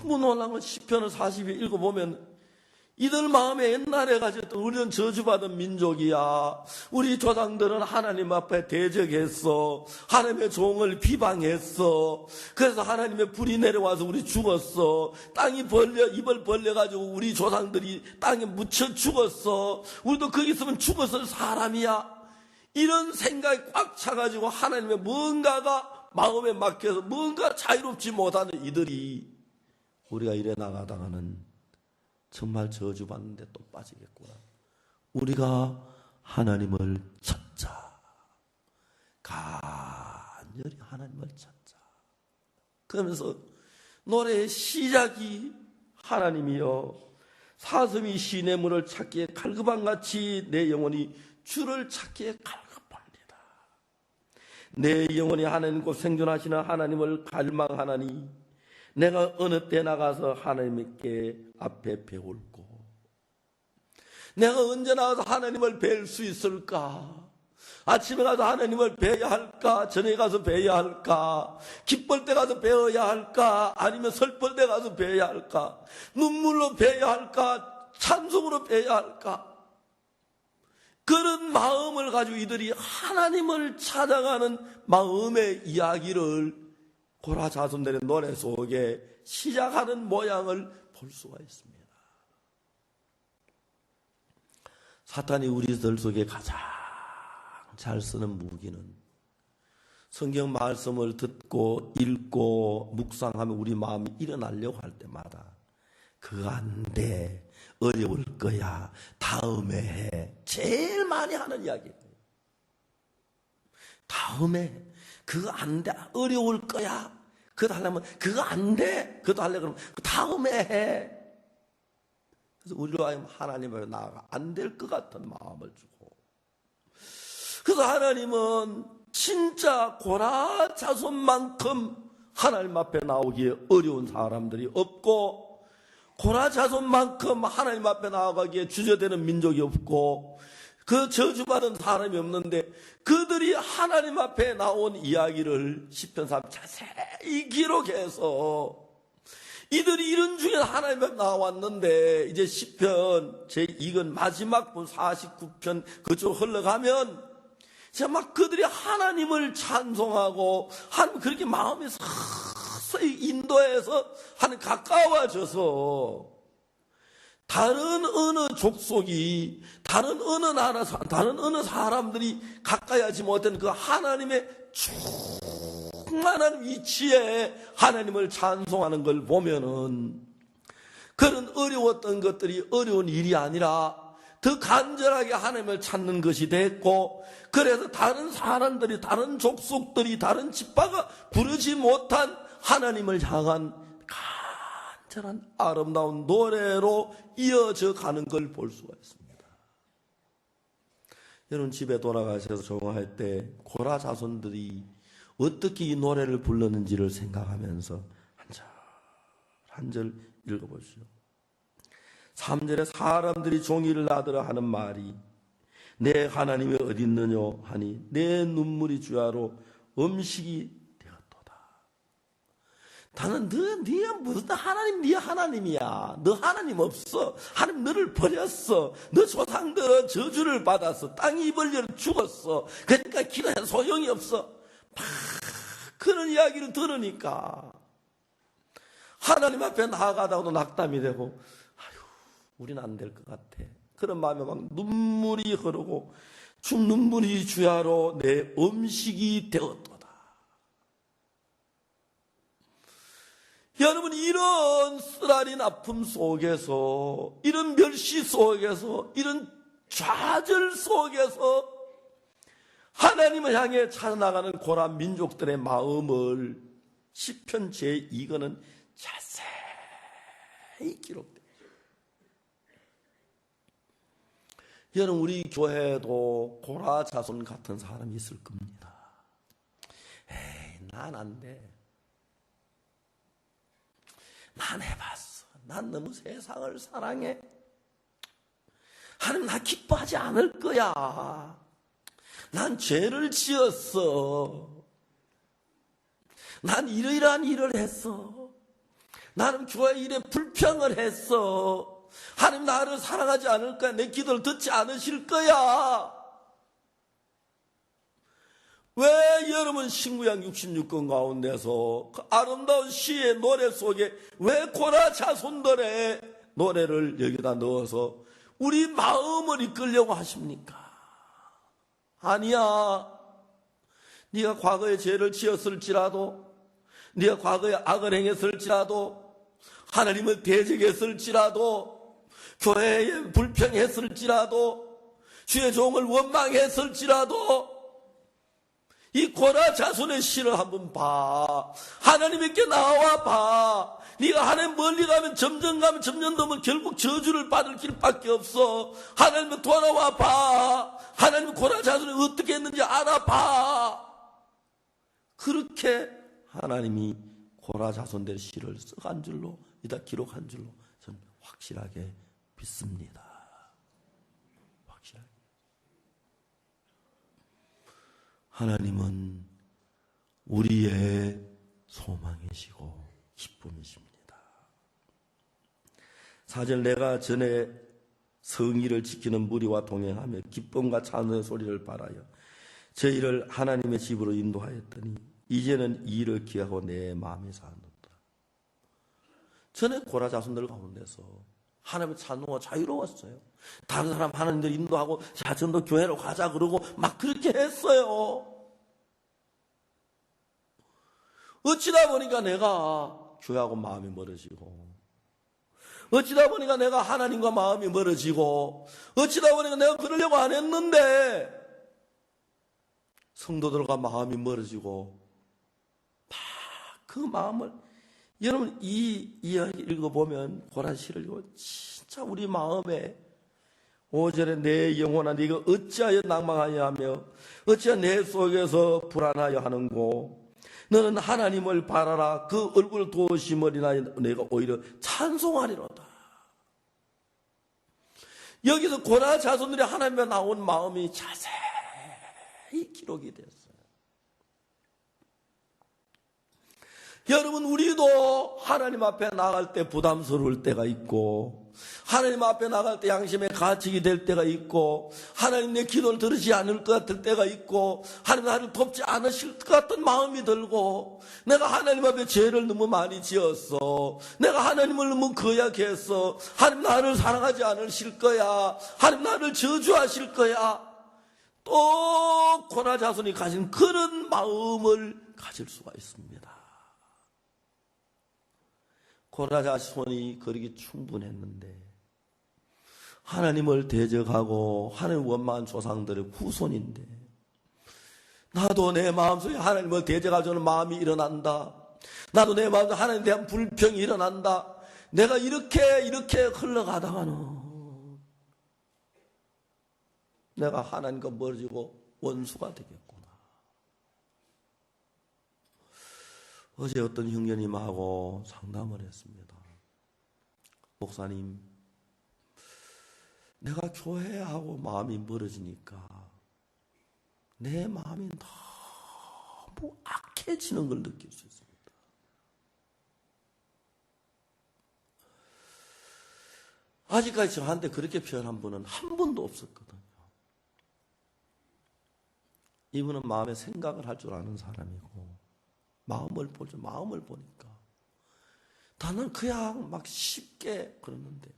너무 놀라운 건 시편을 40일 읽어보면 이들 마음에 옛날에 가졌던 우리는 저주받은 민족이야. 우리 조상들은 하나님 앞에 대적했어. 하나님의 종을 비방했어. 그래서 하나님의 불이 내려와서 우리 죽었어. 땅이 입을 벌려가지고 우리 조상들이 땅에 묻혀 죽었어. 우리도 거기 있으면 죽었을 사람이야. 이런 생각이 꽉 차가지고 하나님의 뭔가가 마음에 막혀서 뭔가 자유롭지 못하는 이들이 우리가 이래 나가다가는 정말 저주받는데 또 빠지겠구나. 우리가 하나님을 찾자. 간절히 하나님을 찾자. 그러면서 노래의 시작이 하나님이여 사슴이 시냇물을 찾기에 갈급한같이 내 영혼이 주를 찾기에 갈급합니다. 내 영혼이 하나님 곧 생존하시는 하나님을 갈망하나니 내가 어느 때 나가서 하나님께 앞에 배울고 내가 언제 나가서 하나님을 뵐 수 있을까? 아침에 가서 하나님을 뵈야 할까? 저녁에 가서 뵈야 할까? 기쁠 때 가서 뵈어야 할까? 아니면 슬플 때 가서 뵈야 할까? 눈물로 뵈야 할까? 찬송으로 뵈야 할까? 그런 마음을 가지고 이들이 하나님을 찾아가는 마음의 이야기를 고라 자손들의 노래 속에 시작하는 모양을 볼 수가 있습니다. 사탄이 우리들 속에 가장 잘 쓰는 무기는 성경 말씀을 듣고 읽고 묵상하며 우리 마음이 일어나려고 할 때마다 그거 안 돼, 어려울 거야, 다음에 해, 제일 많이 하는 이야기예요. 다음에 그거 안 돼, 어려울 거야. 그거 하려면 그거 안 돼. 그거 하려고 그러면 다음에 해. 그래서 우리로 하여금 하나님 앞에 나아가 안 될 것 같은 마음을 주고. 그래서 하나님은 진짜 고라 자손만큼 하나님 앞에 나오기에 어려운 사람들이 없고 고라 자손만큼 하나님 앞에 나아가기에 주저되는 민족이 없고 그 저주받은 사람이 없는데 그들이 하나님 앞에 나온 이야기를 시편 3 자세히 기록해서 이들이 이런 중에 하나님 앞에 나왔는데 이제 시편 제2권 마지막 분 49편 그쪽 흘러가면 진짜 막 그들이 하나님을 찬송하고 하나님 그렇게 마음에 서서히 인도해서 하나님 가까워져서 다른 어느 족속이 다른 어느 나라 다른 어느 사람들이 가까이 하지 못한 그 하나님의 충만한 위치에 하나님을 찬송하는 걸 보면은 그런 어려웠던 것들이 어려운 일이 아니라 더 간절하게 하나님을 찾는 것이 됐고 그래서 다른 사람들이 다른 족속들이 다른 지파가 부르지 못한 하나님을 향한 간절한 아름다운 노래로 이어져 가는 걸 볼 수가 있습니다. 여러분 집에 돌아가셔서 조용할 때 고라 자손들이 어떻게 이 노래를 불렀는지를 생각하면서 한 절 읽어보시죠. 3절에 사람들이 종이를 나더라 하는 말이 내 하나님이 어디 있느냐 하니 내 눈물이 주야로 음식이 되었도다. 나는 네가 무슨 하나님, 네 하나님이야. 너 하나님 없어. 하나님 너를 버렸어. 너 조상들은 저주를 받았어. 땅이 입을 열어 죽었어. 그러니까 기도해도 소용이 없어. 막 그런 이야기를 들으니까 하나님 앞에 나아가다가도 낙담이 되고 우리는 안 될 것 같아. 그런 마음에 막 눈물이 흐르고 눈물이 주야로 내 음식이 되었도다. 여러분 이런 쓰라린 아픔 속에서 이런 멸시 속에서 이런 좌절 속에서 하나님을 향해 찾아나가는 고라 민족들의 마음을 시편 제2권은 자세히 기록돼요. 여러분 우리 교회에도 고라 자손 같은 사람이 있을 겁니다. 에이 난 안 돼. 난 해봤어. 난 너무 세상을 사랑해. 하나님 나 기뻐하지 않을 거야. 난 죄를 지었어. 난 이러이러한 일을 했어. 나는 교회 일에 불평을 했어. 하나님 나를 사랑하지 않을 거야. 내 기도를 듣지 않으실 거야. 왜 여러분 신구약 66권 가운데서 그 아름다운 시의 노래 속에 왜 고라 자손들의 노래를 여기다 넣어서 우리 마음을 이끌려고 하십니까? 아니야. 네가 과거에 죄를 지었을지라도, 네가 과거에 악을 행했을지라도, 하나님을 대적했을지라도, 교회에 불평했을지라도, 주의 종을 원망했을지라도 이 고라 자손의 시를 한번 봐. 하나님께 나와 봐. 네가 하나님 멀리 가면 점점 더 결국 저주를 받을 길밖에 없어. 하나님을 돌아와 봐. 하나님 고라 자손이 어떻게 했는지 알아봐. 그렇게 하나님이 고라 자손들 시를 써간 줄로, 이다 기록한 줄로 저는 확실하게 믿습니다. 확실하게. 하나님은 우리의 소망이시고 기쁨이십니다. 4절 내가 전에 성의를 지키는 무리와 동행하며 기쁨과 찬송의 소리를 발하여 저희를 하나님의 집으로 인도하였더니 이제는 이 일을 기하고 내 마음이 사는도다. 전에 고라 자손들 가운데서 하나님의 찬송과 자유로웠어요. 다른 사람 하나님들 인도하고 자 전도 교회로 가자 그러고 막 그렇게 했어요. 어찌다 보니까 내가 교회하고 마음이 멀어지고, 어찌다 보니까 내가 하나님과 마음이 멀어지고, 어찌다 보니까 내가 그러려고 안 했는데 성도들과 마음이 멀어지고, 막 그 마음을, 여러분 이 이야기 읽어보면 고란시를 읽어 진짜 우리 마음에 5절에 내 영혼아 네가 어찌하여 낭망하여 하며 어찌하여 내 속에서 불안하여 하는고 너는 하나님을 바라라. 그 얼굴을 도우심으리나 내가 오히려 찬송하리로다. 여기서 고라 자손들이 하나님에 나온 마음이 자세히 기록이 됐어요. 여러분 우리도 하나님 앞에 나갈 때 부담스러울 때가 있고, 하나님 앞에 나갈 때 양심의 가책이 될 때가 있고, 하나님 내 기도를 들으시지 않을 것 같을 때가 있고, 하나님 나를 돕지 않으실 것 같은 마음이 들고, 내가 하나님 앞에 죄를 너무 많이 지었어, 내가 하나님을 너무 거역했어, 하나님 나를 사랑하지 않으실 거야, 하나님 나를 저주하실 거야. 또 고라 자손이 가진 그런 마음을 가질 수가 있습니다. 고라 자손이 그러기 충분했는데 하나님을 대적하고 하나님 원망한 조상들의 후손인데, 나도 내 마음속에 하나님을 대적하려는 마음이 일어난다. 나도 내 마음속에 하나님에 대한 불평이 일어난다. 내가 이렇게 흘러가다가는 내가 하나님과 멀어지고 원수가 되겠구나. 어제 어떤 형제님하고 상담을 했습니다. 목사님, 내가 교회하고 마음이 멀어지니까 내 마음이 너무 악해지는 걸 느낄 수 있습니다. 아직까지 저한테 그렇게 표현한 분은 한 분도 없었거든요. 이분은 마음의 생각을 할 줄 아는 사람이고, 마음을 보니까 나는 그냥 막 쉽게 그러는데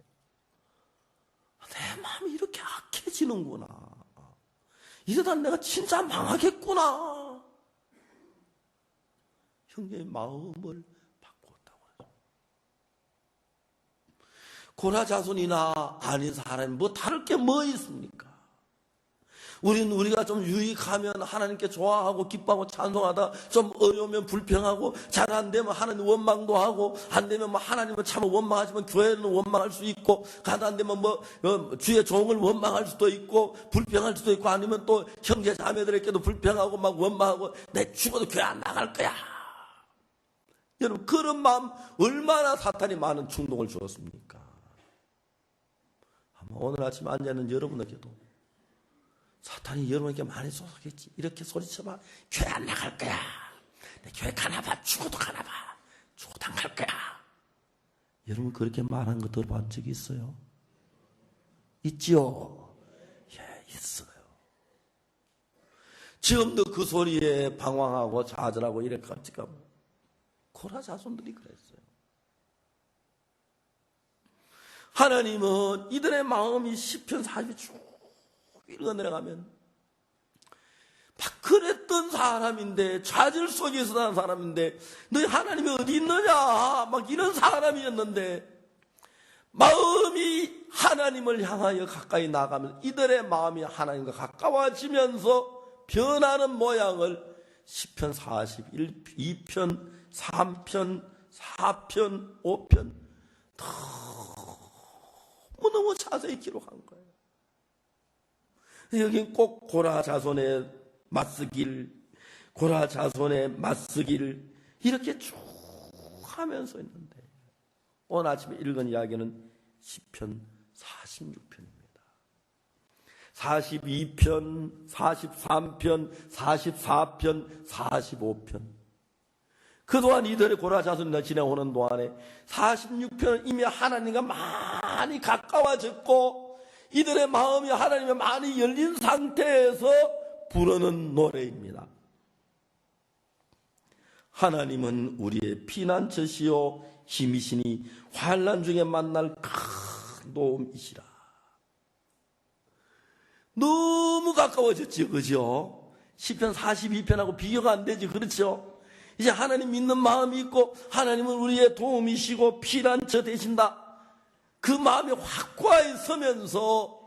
내 마음이 이렇게 악해지는구나. 이러다 내가 진짜 망하겠구나. 형제의 마음을 바꾸었다고 해요. 고라 자손이나 아닌 사람이 뭐 다를 게 뭐 있습니까? 우리가 좀 유익하면 하나님께 좋아하고 기뻐하고 찬송하다, 좀 어려우면 불평하고, 잘 안 되면 하나님 원망도 하고, 안 되면 뭐 하나님은 참 원망하지만 교회는 원망할 수 있고, 가다 안 되면 주의 종을 원망할 수도 있고, 불평할 수도 있고, 아니면 또 형제 자매들에게도 불평하고 막 원망하고, 내 죽어도 교회 안 나갈 거야. 여러분 그런 마음 얼마나 사탄이 많은 충동을 주었습니까? 아마 오늘 아침 앉아있는 여러분에게도 사탄이 여러분에게 많이 쏘겠지. 이렇게 소리쳐봐. 교회 안 나갈 거야. 내 교회 가나봐. 죽어도 가나봐. 죽어도 안 갈 거야. 여러분 그렇게 말한 거 들어본 적 있어요? 있죠? 예, 있어요. 지금도 그 소리에 방황하고 좌절하고 이랬겠지만 고라 자손들이 그랬어요. 하나님은 이들의 마음이 시편 40이 쭉 읽어 내려가면 막 그랬던 사람인데, 좌절 속에서 난 사람인데 너희 하나님이 어디 있느냐 막 이런 사람이었는데, 마음이 하나님을 향하여 가까이 나가면서 이들의 마음이 하나님과 가까워지면서 변하는 모양을 시편 41, 2편, 3편, 4편, 5편 너무너무 자세히 기록한 거예요. 여긴 꼭 고라 자손의 맞서길, 고라 자손의 맞서길 이렇게 쭉 하면서 있는데, 오늘 아침에 읽은 이야기는 시편 46편입니다. 42편, 43편, 44편, 45편. 그동안 이들의 고라 자손이 지내오는 동안에 46편은 이미 하나님과 많이 가까워졌고 이들의 마음이 하나님에 많이 열린 상태에서 부르는 노래입니다. 하나님은 우리의 피난처시요 힘이시니 환난 중에 만날 큰 도움이시라. 너무 가까워졌죠, 그죠? 시편 42편하고 비교가 안 되지, 그렇죠? 이제 하나님 믿는 마음이 있고 하나님은 우리의 도움이시고 피난처 되신다, 그 마음이 확고하게 서면서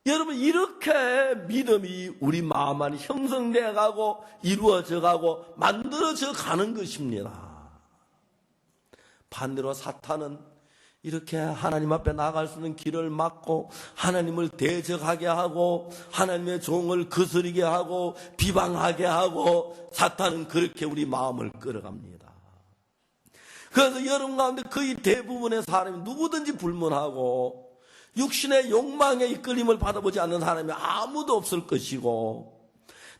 여러분 이렇게 믿음이 우리 마음 안에 형성되어 가고 이루어져 가고 만들어져 가는 것입니다. 반대로 사탄은 이렇게 하나님 앞에 나갈 수 있는 길을 막고 하나님을 대적하게 하고 하나님의 종을 거스르게 하고 비방하게 하고, 사탄은 그렇게 우리 마음을 끌어갑니다. 그래서 여러분 가운데 거의 대부분의 사람이 누구든지 불문하고 육신의 욕망에 이끌림을 받아보지 않는 사람이 아무도 없을 것이고,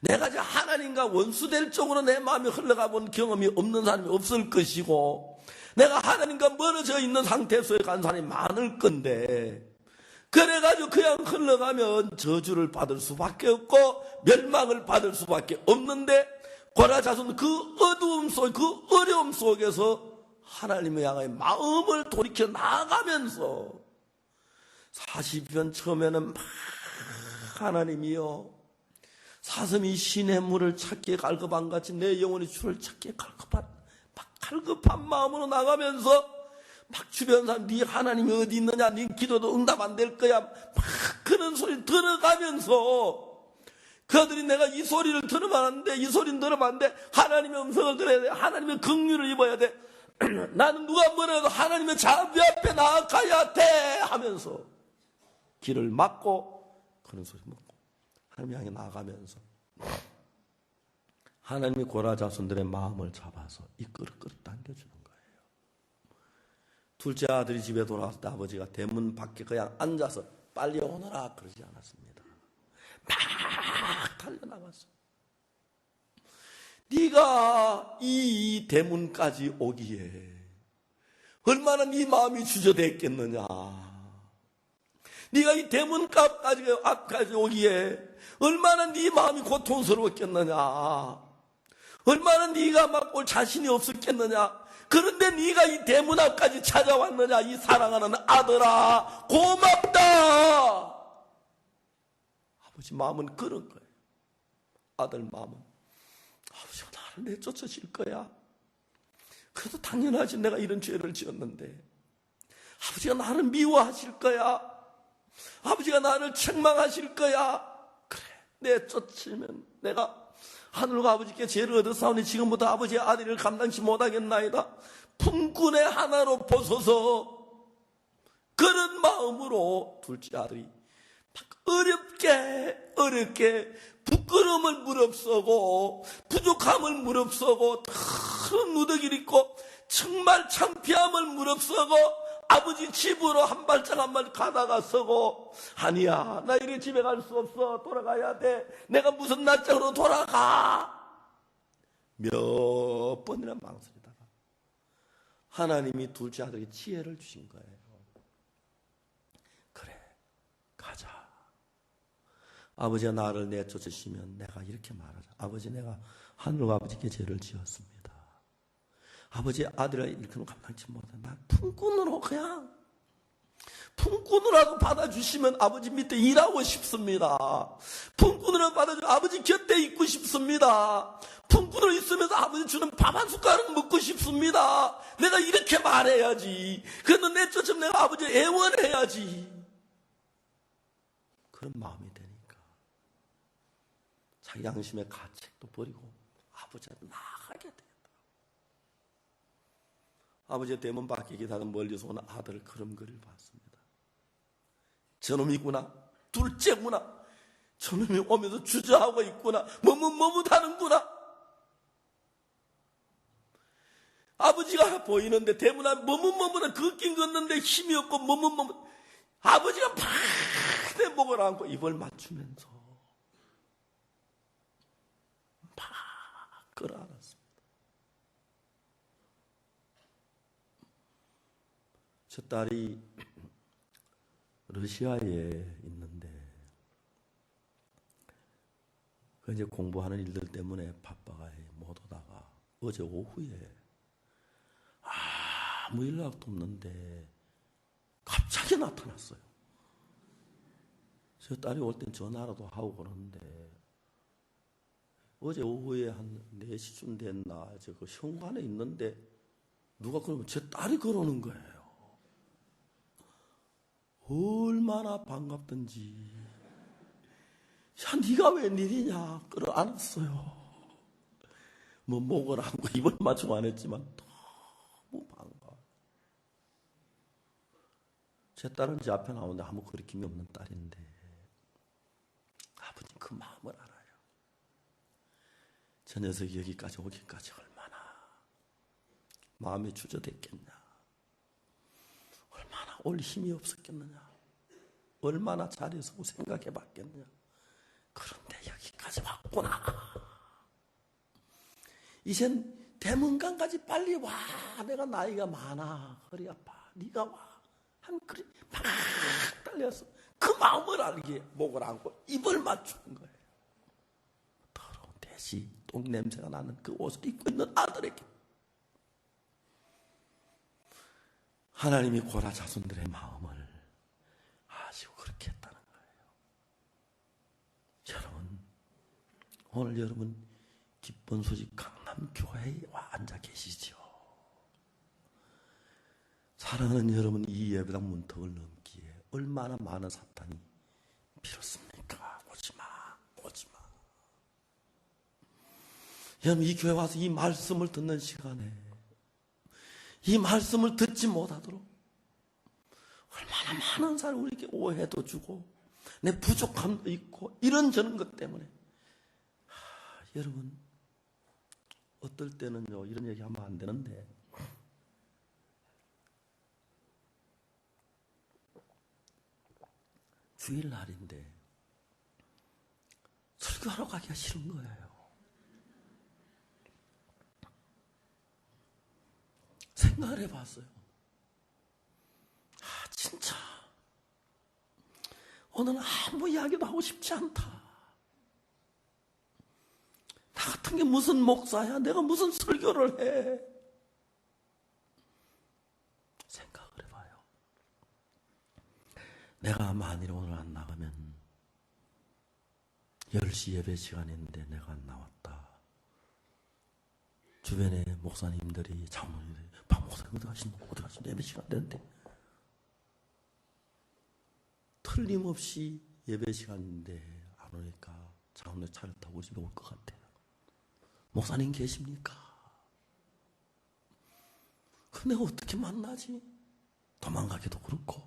내가 이제 하나님과 원수될 쪽으로 내 마음이 흘러가 본 경험이 없는 사람이 없을 것이고, 내가 하나님과 멀어져 있는 상태에서 간 사람이 많을 건데, 그래가지고 그냥 흘러가면 저주를 받을 수밖에 없고 멸망을 받을 수밖에 없는데, 고라 자손은 그 어두움 속, 그 어려움 속에서 하나님의 향하여 마음을 돌이켜 나가면서 40편 처음에는 막 하나님이여 사슴이 시냇물을 찾기에 갈급한 같이 내 영혼이 주를 찾기에 갈급한 마음으로 나가면서 막 주변 사람 네 하나님이 어디 있느냐, 네 기도도 응답 안 될 거야 막 그런 소리 들어가면서, 그들이 내가 이 소리를 들으면 안 돼, 이 소리는 들으면 안 돼, 하나님의 음성을 들어야 돼, 하나님의 긍휼을 입어야 돼, 나는 누가 뭐래도 하나님의 자비 앞에 나아가야 돼 하면서 길을 막고 그런 소리 먹고 하나님 향해 나아가면서 하나님이 고라 자손들의 마음을 잡아서 이끌어 당겨주는 거예요. 둘째 아들이 집에 돌아왔을 때 아버지가 대문 밖에 그냥 앉아서 빨리 오너라 그러지 않았습니다. 막 달려나갔어. 네가 이 대문까지 오기에 얼마나 네 마음이 주저됐겠느냐. 네가 이 대문까지 오기에 얼마나 네 마음이 고통스러웠겠느냐. 얼마나 네가 막 올 자신이 없었겠느냐. 그런데 네가 이 대문 앞까지 찾아왔느냐. 이 사랑하는 아들아, 고맙다. 아버지 마음은 그런 거예요. 아들 마음은 아버지가 나를 내쫓으실 거야. 그래도 당연하지, 내가 이런 죄를 지었는데. 아버지가 나를 미워하실 거야. 아버지가 나를 책망하실 거야. 그래, 내쫓으면 내가 하늘과 아버지께 죄를 얻었사오니 지금부터 아버지의 아들을 감당치 못하겠나이다. 품꾼의 하나로 보소서. 그런 마음으로 둘째 아들이 어렵게 부끄러움을 무릅쓰고 부족함을 무릅쓰고 큰 누더기를 입고 정말 창피함을 무릅쓰고 아버지 집으로 한 발짝 한 발 가다가 서고, 아니야, 나 이래 집에 갈 수 없어, 돌아가야 돼, 내가 무슨 낯짝으로 돌아가. 몇 번이나 망설이다가 하나님이 둘째 아들에게 지혜를 주신 거예요. 그래, 가자. 아버지가 나를 내쫓으시면 내가 이렇게 말하자. 아버지, 내가 하늘과 아버지께 죄를 지었습니다. 아버지의 아들을 이렇게는 감당치 못해. 난 품꾼으로 그냥 품꾼으로라도 받아주시면 아버지 밑에 일하고 싶습니다. 품꾼으로 받아주면 아버지 곁에 있고 싶습니다. 품꾼으로 있으면서 아버지 주는 밥 한 숟가락 먹고 싶습니다. 내가 이렇게 말해야지. 그래도 내쫓으면 내가 아버지 애원해야지. 그런 마음이 되니까 자기 양심의 가책도 버리고 아버지한테 나가게 돼요. 아버지의 대문 밖에 기다리는 멀리서 오는 아들을 걸음걸이를 봤습니다. 저놈이구나. 둘째구나. 저놈이 오면서 주저하고 있구나. 머뭇머뭇하는구나. 아버지가 보이는데 대문 앞에 머뭇머뭇한 걷긴 걷는데 힘이 없고 머뭇머뭇. 아버지가 팍 내 목을 안고 입을 맞추면서 팍 끌어안았습니다. 저 딸이 러시아에 있는데 그 이제 공부하는 일들 때문에 바빠가 못 오다가 어제 오후에 아무 연락도 없는데 갑자기 나타났어요. 저 딸이 올 땐 전화라도 하고 그러는데 어제 오후에 한 4시쯤 됐나 저 그 현관에 있는데 누가 그러면 제 딸이 그러는 거예요. 얼마나 반갑던지. 야, 네가 웬일이냐 끌어안았어요. 뭐 목을 안고 입을 맞추고 안 했지만 너무 반가워. 제 딸은 제 앞에 나오는데 아무 거리낌이 없는 딸인데 아버님 그 마음을 알아요. 저 녀석이 여기까지 오기까지 얼마나 마음이 주저됐겠냐. 얼마나 올 힘이 없었겠느냐. 얼마나 잘해서 생각해 봤겠느냐. 그런데 여기까지 왔구나. 이젠 대문강까지 빨리 와. 내가 나이가 많아. 허리 아파. 네가 와. 한 그리 막 달려서 그 마음을 알기에 목을 안고 입을 맞추는 거예요. 더러운 돼지 똥냄새가 나는 그 옷을 입고 있는 아들에게 하나님이 고라 자손들의 마음을 아시고 그렇게 했다는 거예요. 여러분, 오늘 여러분 기쁜 소식 강남교회에 와 앉아 계시죠. 사랑하는 여러분, 이 예배당 문턱을 넘기에 얼마나 많은 사탄이 빌었습니까? 오지마, 오지마. 여러분, 이 교회 와서 이 말씀을 듣는 시간에 이 말씀을 듣지 못하도록 얼마나 많은 사람이 우리에게 오해도 주고 내 부족함도 있고 이런저런 것 때문에 여러분 어떨 때는요 이런 얘기하면 안 되는데 주일날인데 설교하러 가기가 싫은 거예요. 생각을 해봤어요. 진짜 오늘은 아무 이야기도 하고 싶지 않다. 나 같은 게 무슨 목사야? 내가 무슨 설교를 해? 생각을 해봐요. 내가 만일 오늘 안 나가면 10시 예배 시간인데 내가 안 나왔다. 주변에 목사님들이 장로님들이 박 목사님 어디 가시노? 어디 가시노? 예배 시간 되는데 틀림없이 예배 시간인데 안 오니까 장로 차를 타고 집에 올 것 같아요. 목사님 계십니까? 그럼 내가 어떻게 만나지? 도망가기도 그렇고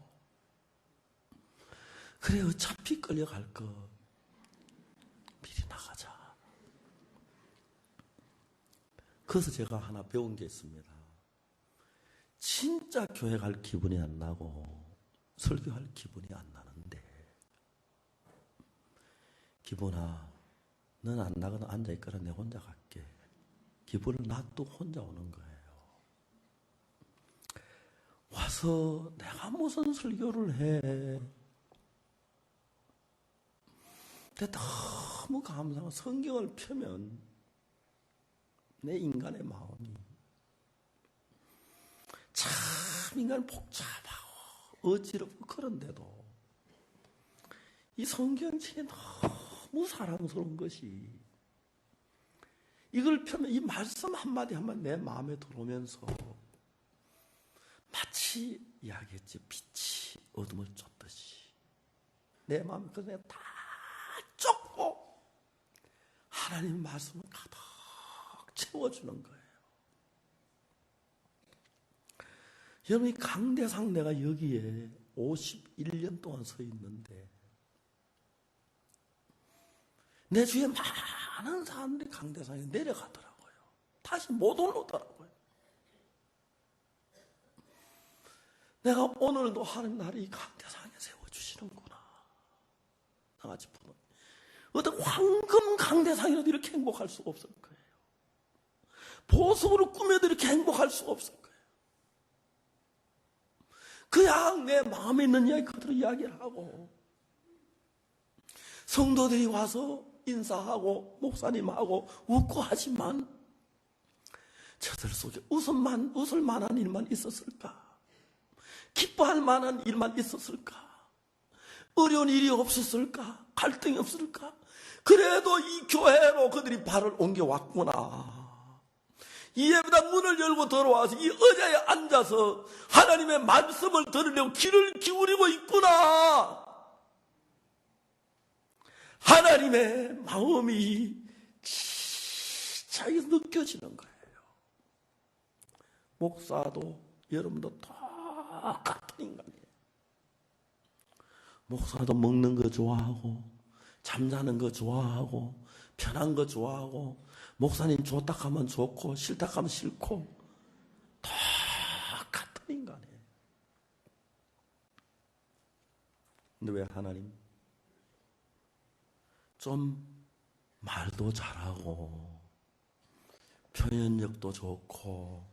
그래 어차피 끌려갈 거 미리 나가자. 그래서 제가 하나 배운 게 있습니다. 진짜 교회 갈 기분이 안 나고 설교할 기분이 안 나는데 기분아 넌 안 나가도 앉아있거라 내 혼자 갈게. 기분을 놔두고 혼자 오는 거예요. 와서 내가 무슨 설교를 해. 근데 너무 감사하고 성경을 펴면 내 인간의 마음이 참 인간 복잡하고 어지럽고 그런데도 이 성경책이 너무 사랑스러운 것이 이걸 펴면 이 말씀 한마디 한마디 내 마음에 들어오면서 마치 이야기했지 빛이 어둠을 쫓듯이 내 마음이 그냥 다 쫓고 하나님 말씀을 가득 채워주는 거예요. 여러분 이 강대상 내가 여기에 51년 동안 서 있는데 내 주위에 많은 사람들이 강대상에 내려가더라고요. 다시 못 올라오더라고요. 내가 오늘도 하는 나를 이 강대상에 세워주시는구나. 나같이 보는 어떤 황금 강대상이라도 이렇게 행복할 수가 없을 거예요. 보석으로 꾸며도 이렇게 행복할 수가 없을 거예요. 그냥 내 마음에 있는 이야기 그대로 이야기를 하고 성도들이 와서 인사하고 목사님하고 웃고 하지만 저들 속에 웃을 만한 일만 있었을까? 기뻐할 만한 일만 있었을까? 어려운 일이 없었을까? 갈등이 없을까? 그래도 이 교회로 그들이 발을 옮겨왔구나. 이 예배당 문을 열고 들어와서 이 의자에 앉아서 하나님의 말씀을 들으려고 귀를 기울이고 있구나. 하나님의 마음이 진짜 느껴지는 거예요. 목사도 여러분도 똑같은 인간이에요. 목사도 먹는 거 좋아하고 잠자는 거 좋아하고 편한 거 좋아하고 목사님 좋다 하면 좋고 싫다 하면 싫고 똑같은 인간이에요. 근데 왜 하나님 좀 말도 잘하고 표현력도 좋고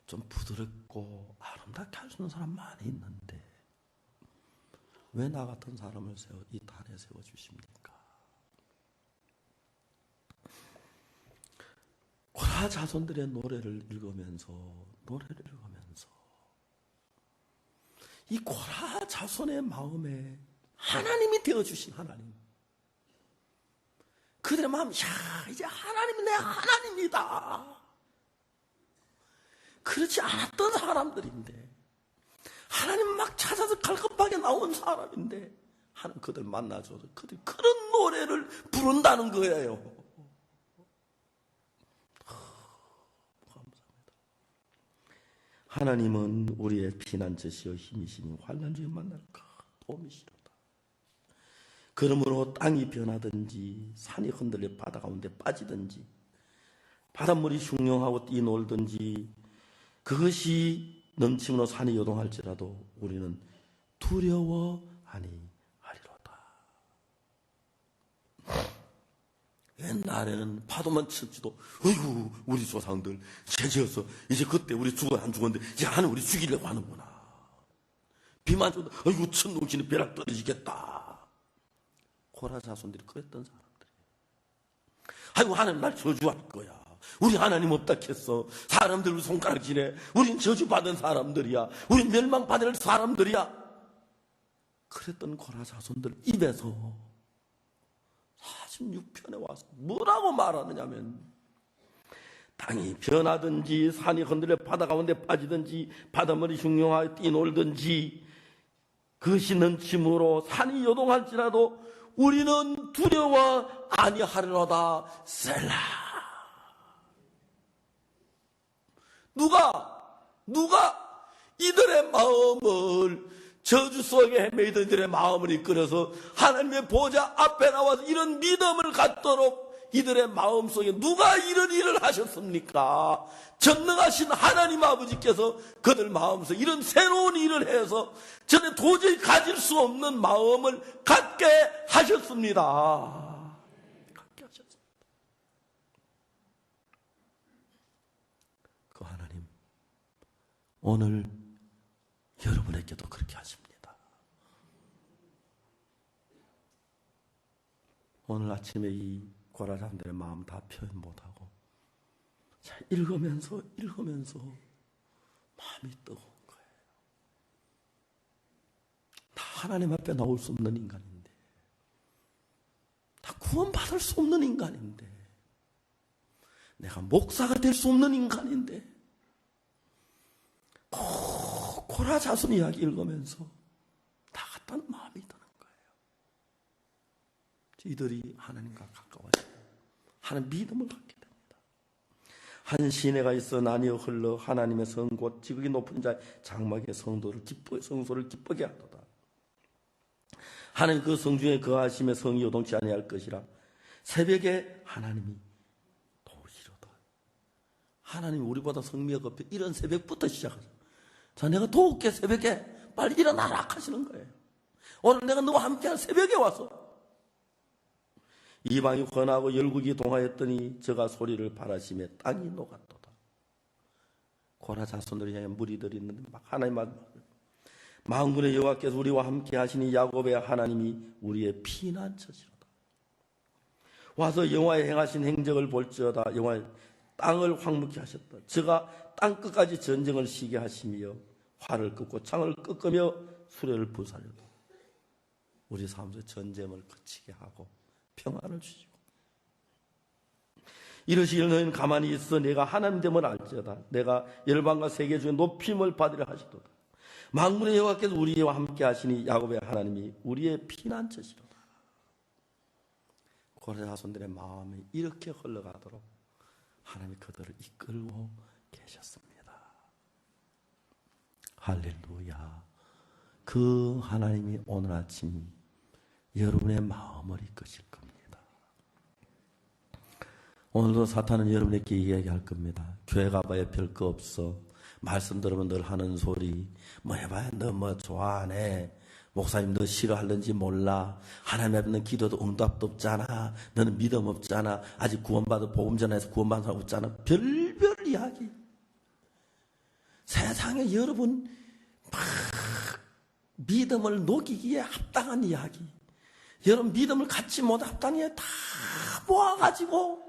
좀 부드럽고 아름답게 할 수 있는 사람 많이 있는데 왜 나 같은 사람을 이 단에 세워주십니까? 고라 자손들의 노래를 읽으면서 이 고라 자손의 마음에 하나님이 되어주신 하나님, 그들의 마음, 야 이제 하나님은 내 하나님이다. 그렇지 않았던 사람들인데 하나님 막 찾아서 갈급하게 나온 사람인데 하나님 그들 만나줘서 그들이 그런 노래를 부른다는 거예요. 감사합니다. 하나님은 우리의 피난처시여 힘이시니 환난 중에 만날 도움이시로다. 그러므로 땅이 변하든지 산이 흔들려 바다 가운데 빠지든지 바닷물이 흉룡하고 뛰놀든지 그것이 넘침으로 산이 요동할지라도 우리는 두려워 아니하리로다. 옛날에는 파도만 쳤지도 어이구 우리 조상들 죄지어서 이제 그때 우리 죽어 안 죽었는데 이제 하나님 우리 죽이려고 하는구나. 비만 줘도 어이구 천둥치는 벼락 떨어지겠다. 고라 자손들이 그랬던 사람들이에요. 아이고 하나님 날 저주할 거야. 우리 하나님 없다 했어. 사람들 우리 손가락질해. 우린 저주받은 사람들이야. 우린 멸망받을 사람들이야. 그랬던 고라 자손들 입에서 46편에 와서 뭐라고 말하느냐면 땅이 변하든지 산이 흔들려 바다 가운데 빠지든지 바닷물이 흉룡하여 뛰놀든지 그것이 넘침으로 산이 요동할지라도 우리는 두려워 아니하리로다. 셀라. 누가 이들의 마음을 저주 속에 헤매이던 이들의 마음을 이끌어서 하나님의 보좌 앞에 나와서 이런 믿음을 갖도록 이들의 마음속에 누가 이런 일을 하셨습니까? 전능하신 하나님 아버지께서 그들 마음속에 이런 새로운 일을 해서 전에 도저히 가질 수 없는 마음을 갖게 하셨습니다. 갖게 하셨습니다. 그 하나님 오늘 여러분에게도 그렇게 하십니다. 오늘 아침에 이 고라자손들의 마음 다 표현 못하고 자, 읽으면서 마음이 뜨거운 거예요. 다 하나님 앞에 나올 수 없는 인간인데, 다 구원받을 수 없는 인간인데, 내가 목사가 될 수 없는 인간인데, 고라 자손 이야기 읽으면서 다 같다는 마음이 드는 거예요. 이들이 하나님과 가까워져요. 하나님 믿음을 갖게 됩니다. 한 시내가 있어 나뉘어 흘러 하나님의 성 곧 지극히 높은 자의 장막의 성소를 기쁘게 하도다. 하나님 그 성 중에 거하심에 성이 요동치 아니할 것이라. 새벽에 하나님이 도우시로다. 하나님 우리보다 성미가 급해 이런 새벽부터 시작하죠. 자, 내가 도울게. 새벽에 빨리 일어나라 하시는 거예요. 오늘 내가 너와 함께한 새벽에 와서 이방이 권하고 열국이 동하였더니 저가 소리를 바라시며 땅이 녹았도다. 고라 자손들이 향해 무리들이 있는데 막 하나님 만군의 여호와께서 우리와 함께 하시니 야곱의 하나님이 우리의 피난처시로다. 와서 여호와의 행하신 행적을 볼지어다. 여호와의 땅을 황무케 하셨다. 저가 땅 끝까지 전쟁을 시게 하시며 활을 끄고 창을 끄끄며 수레를 불사르다. 우리 삶에서 전쟁을 그치게 하고 평안을 주시고 이르시기를 너희는 가만히 있어 내가 하나님됨을 알지어다. 내가 열방과 세계 중에 높임을 받으려 하시도다. 만군의 여호와께서 우리와 함께 하시니 야곱의 하나님이 우리의 피난처시로다. 고라 자손들의 마음이 이렇게 흘러가도록 하나님이 그들을 이끌고 계셨습니다. 할렐루야. 그 하나님이 오늘 아침 여러분의 마음을 이끄실 겁니다. 오늘도 사탄은 여러분에게 이야기할 겁니다. 교회 가봐야 별 거 없어. 말씀 들으면 늘 하는 소리. 뭐 해봐야 너 뭐 좋아하네. 목사님 너 싫어하는지 몰라. 하나님 앞에는 기도도 응답도 없잖아. 너는 믿음 없잖아. 아직 구원받아 복음 전해서 구원받은 사람 없잖아. 별별 이야기. 세상에 여러분 막 믿음을 녹이기에 합당한 이야기. 여러분 믿음을 갖지 못한 합당에 다 모아가지고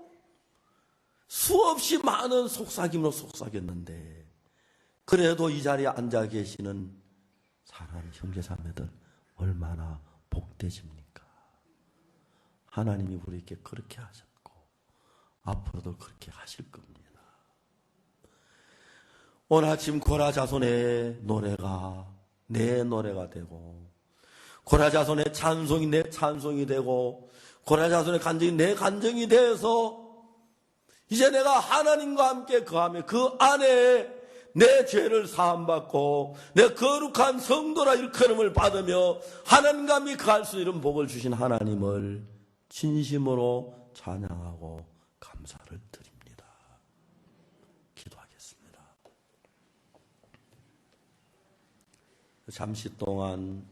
수없이 많은 속삭임으로 속삭였는데 그래도 이 자리에 앉아 계시는 사랑하는 형제자매들 얼마나 복되십니까? 하나님이 우리에게 그렇게 하셨고 앞으로도 그렇게 하실 겁니다. 오늘 아침 고라 자손의 노래가 내 노래가 되고 고라 자손의 찬송이 내 찬송이 되고 고라 자손의 간증이 내 간증이 돼서 이제 내가 하나님과 함께 거하며 그 안에 내 죄를 사함받고 내 거룩한 성도라 일컬음을 받으며 하나님과 함께 거할 수 있는 복을 주신 하나님을 진심으로 찬양하고 감사를 드립니다. 기도하겠습니다. 잠시 동안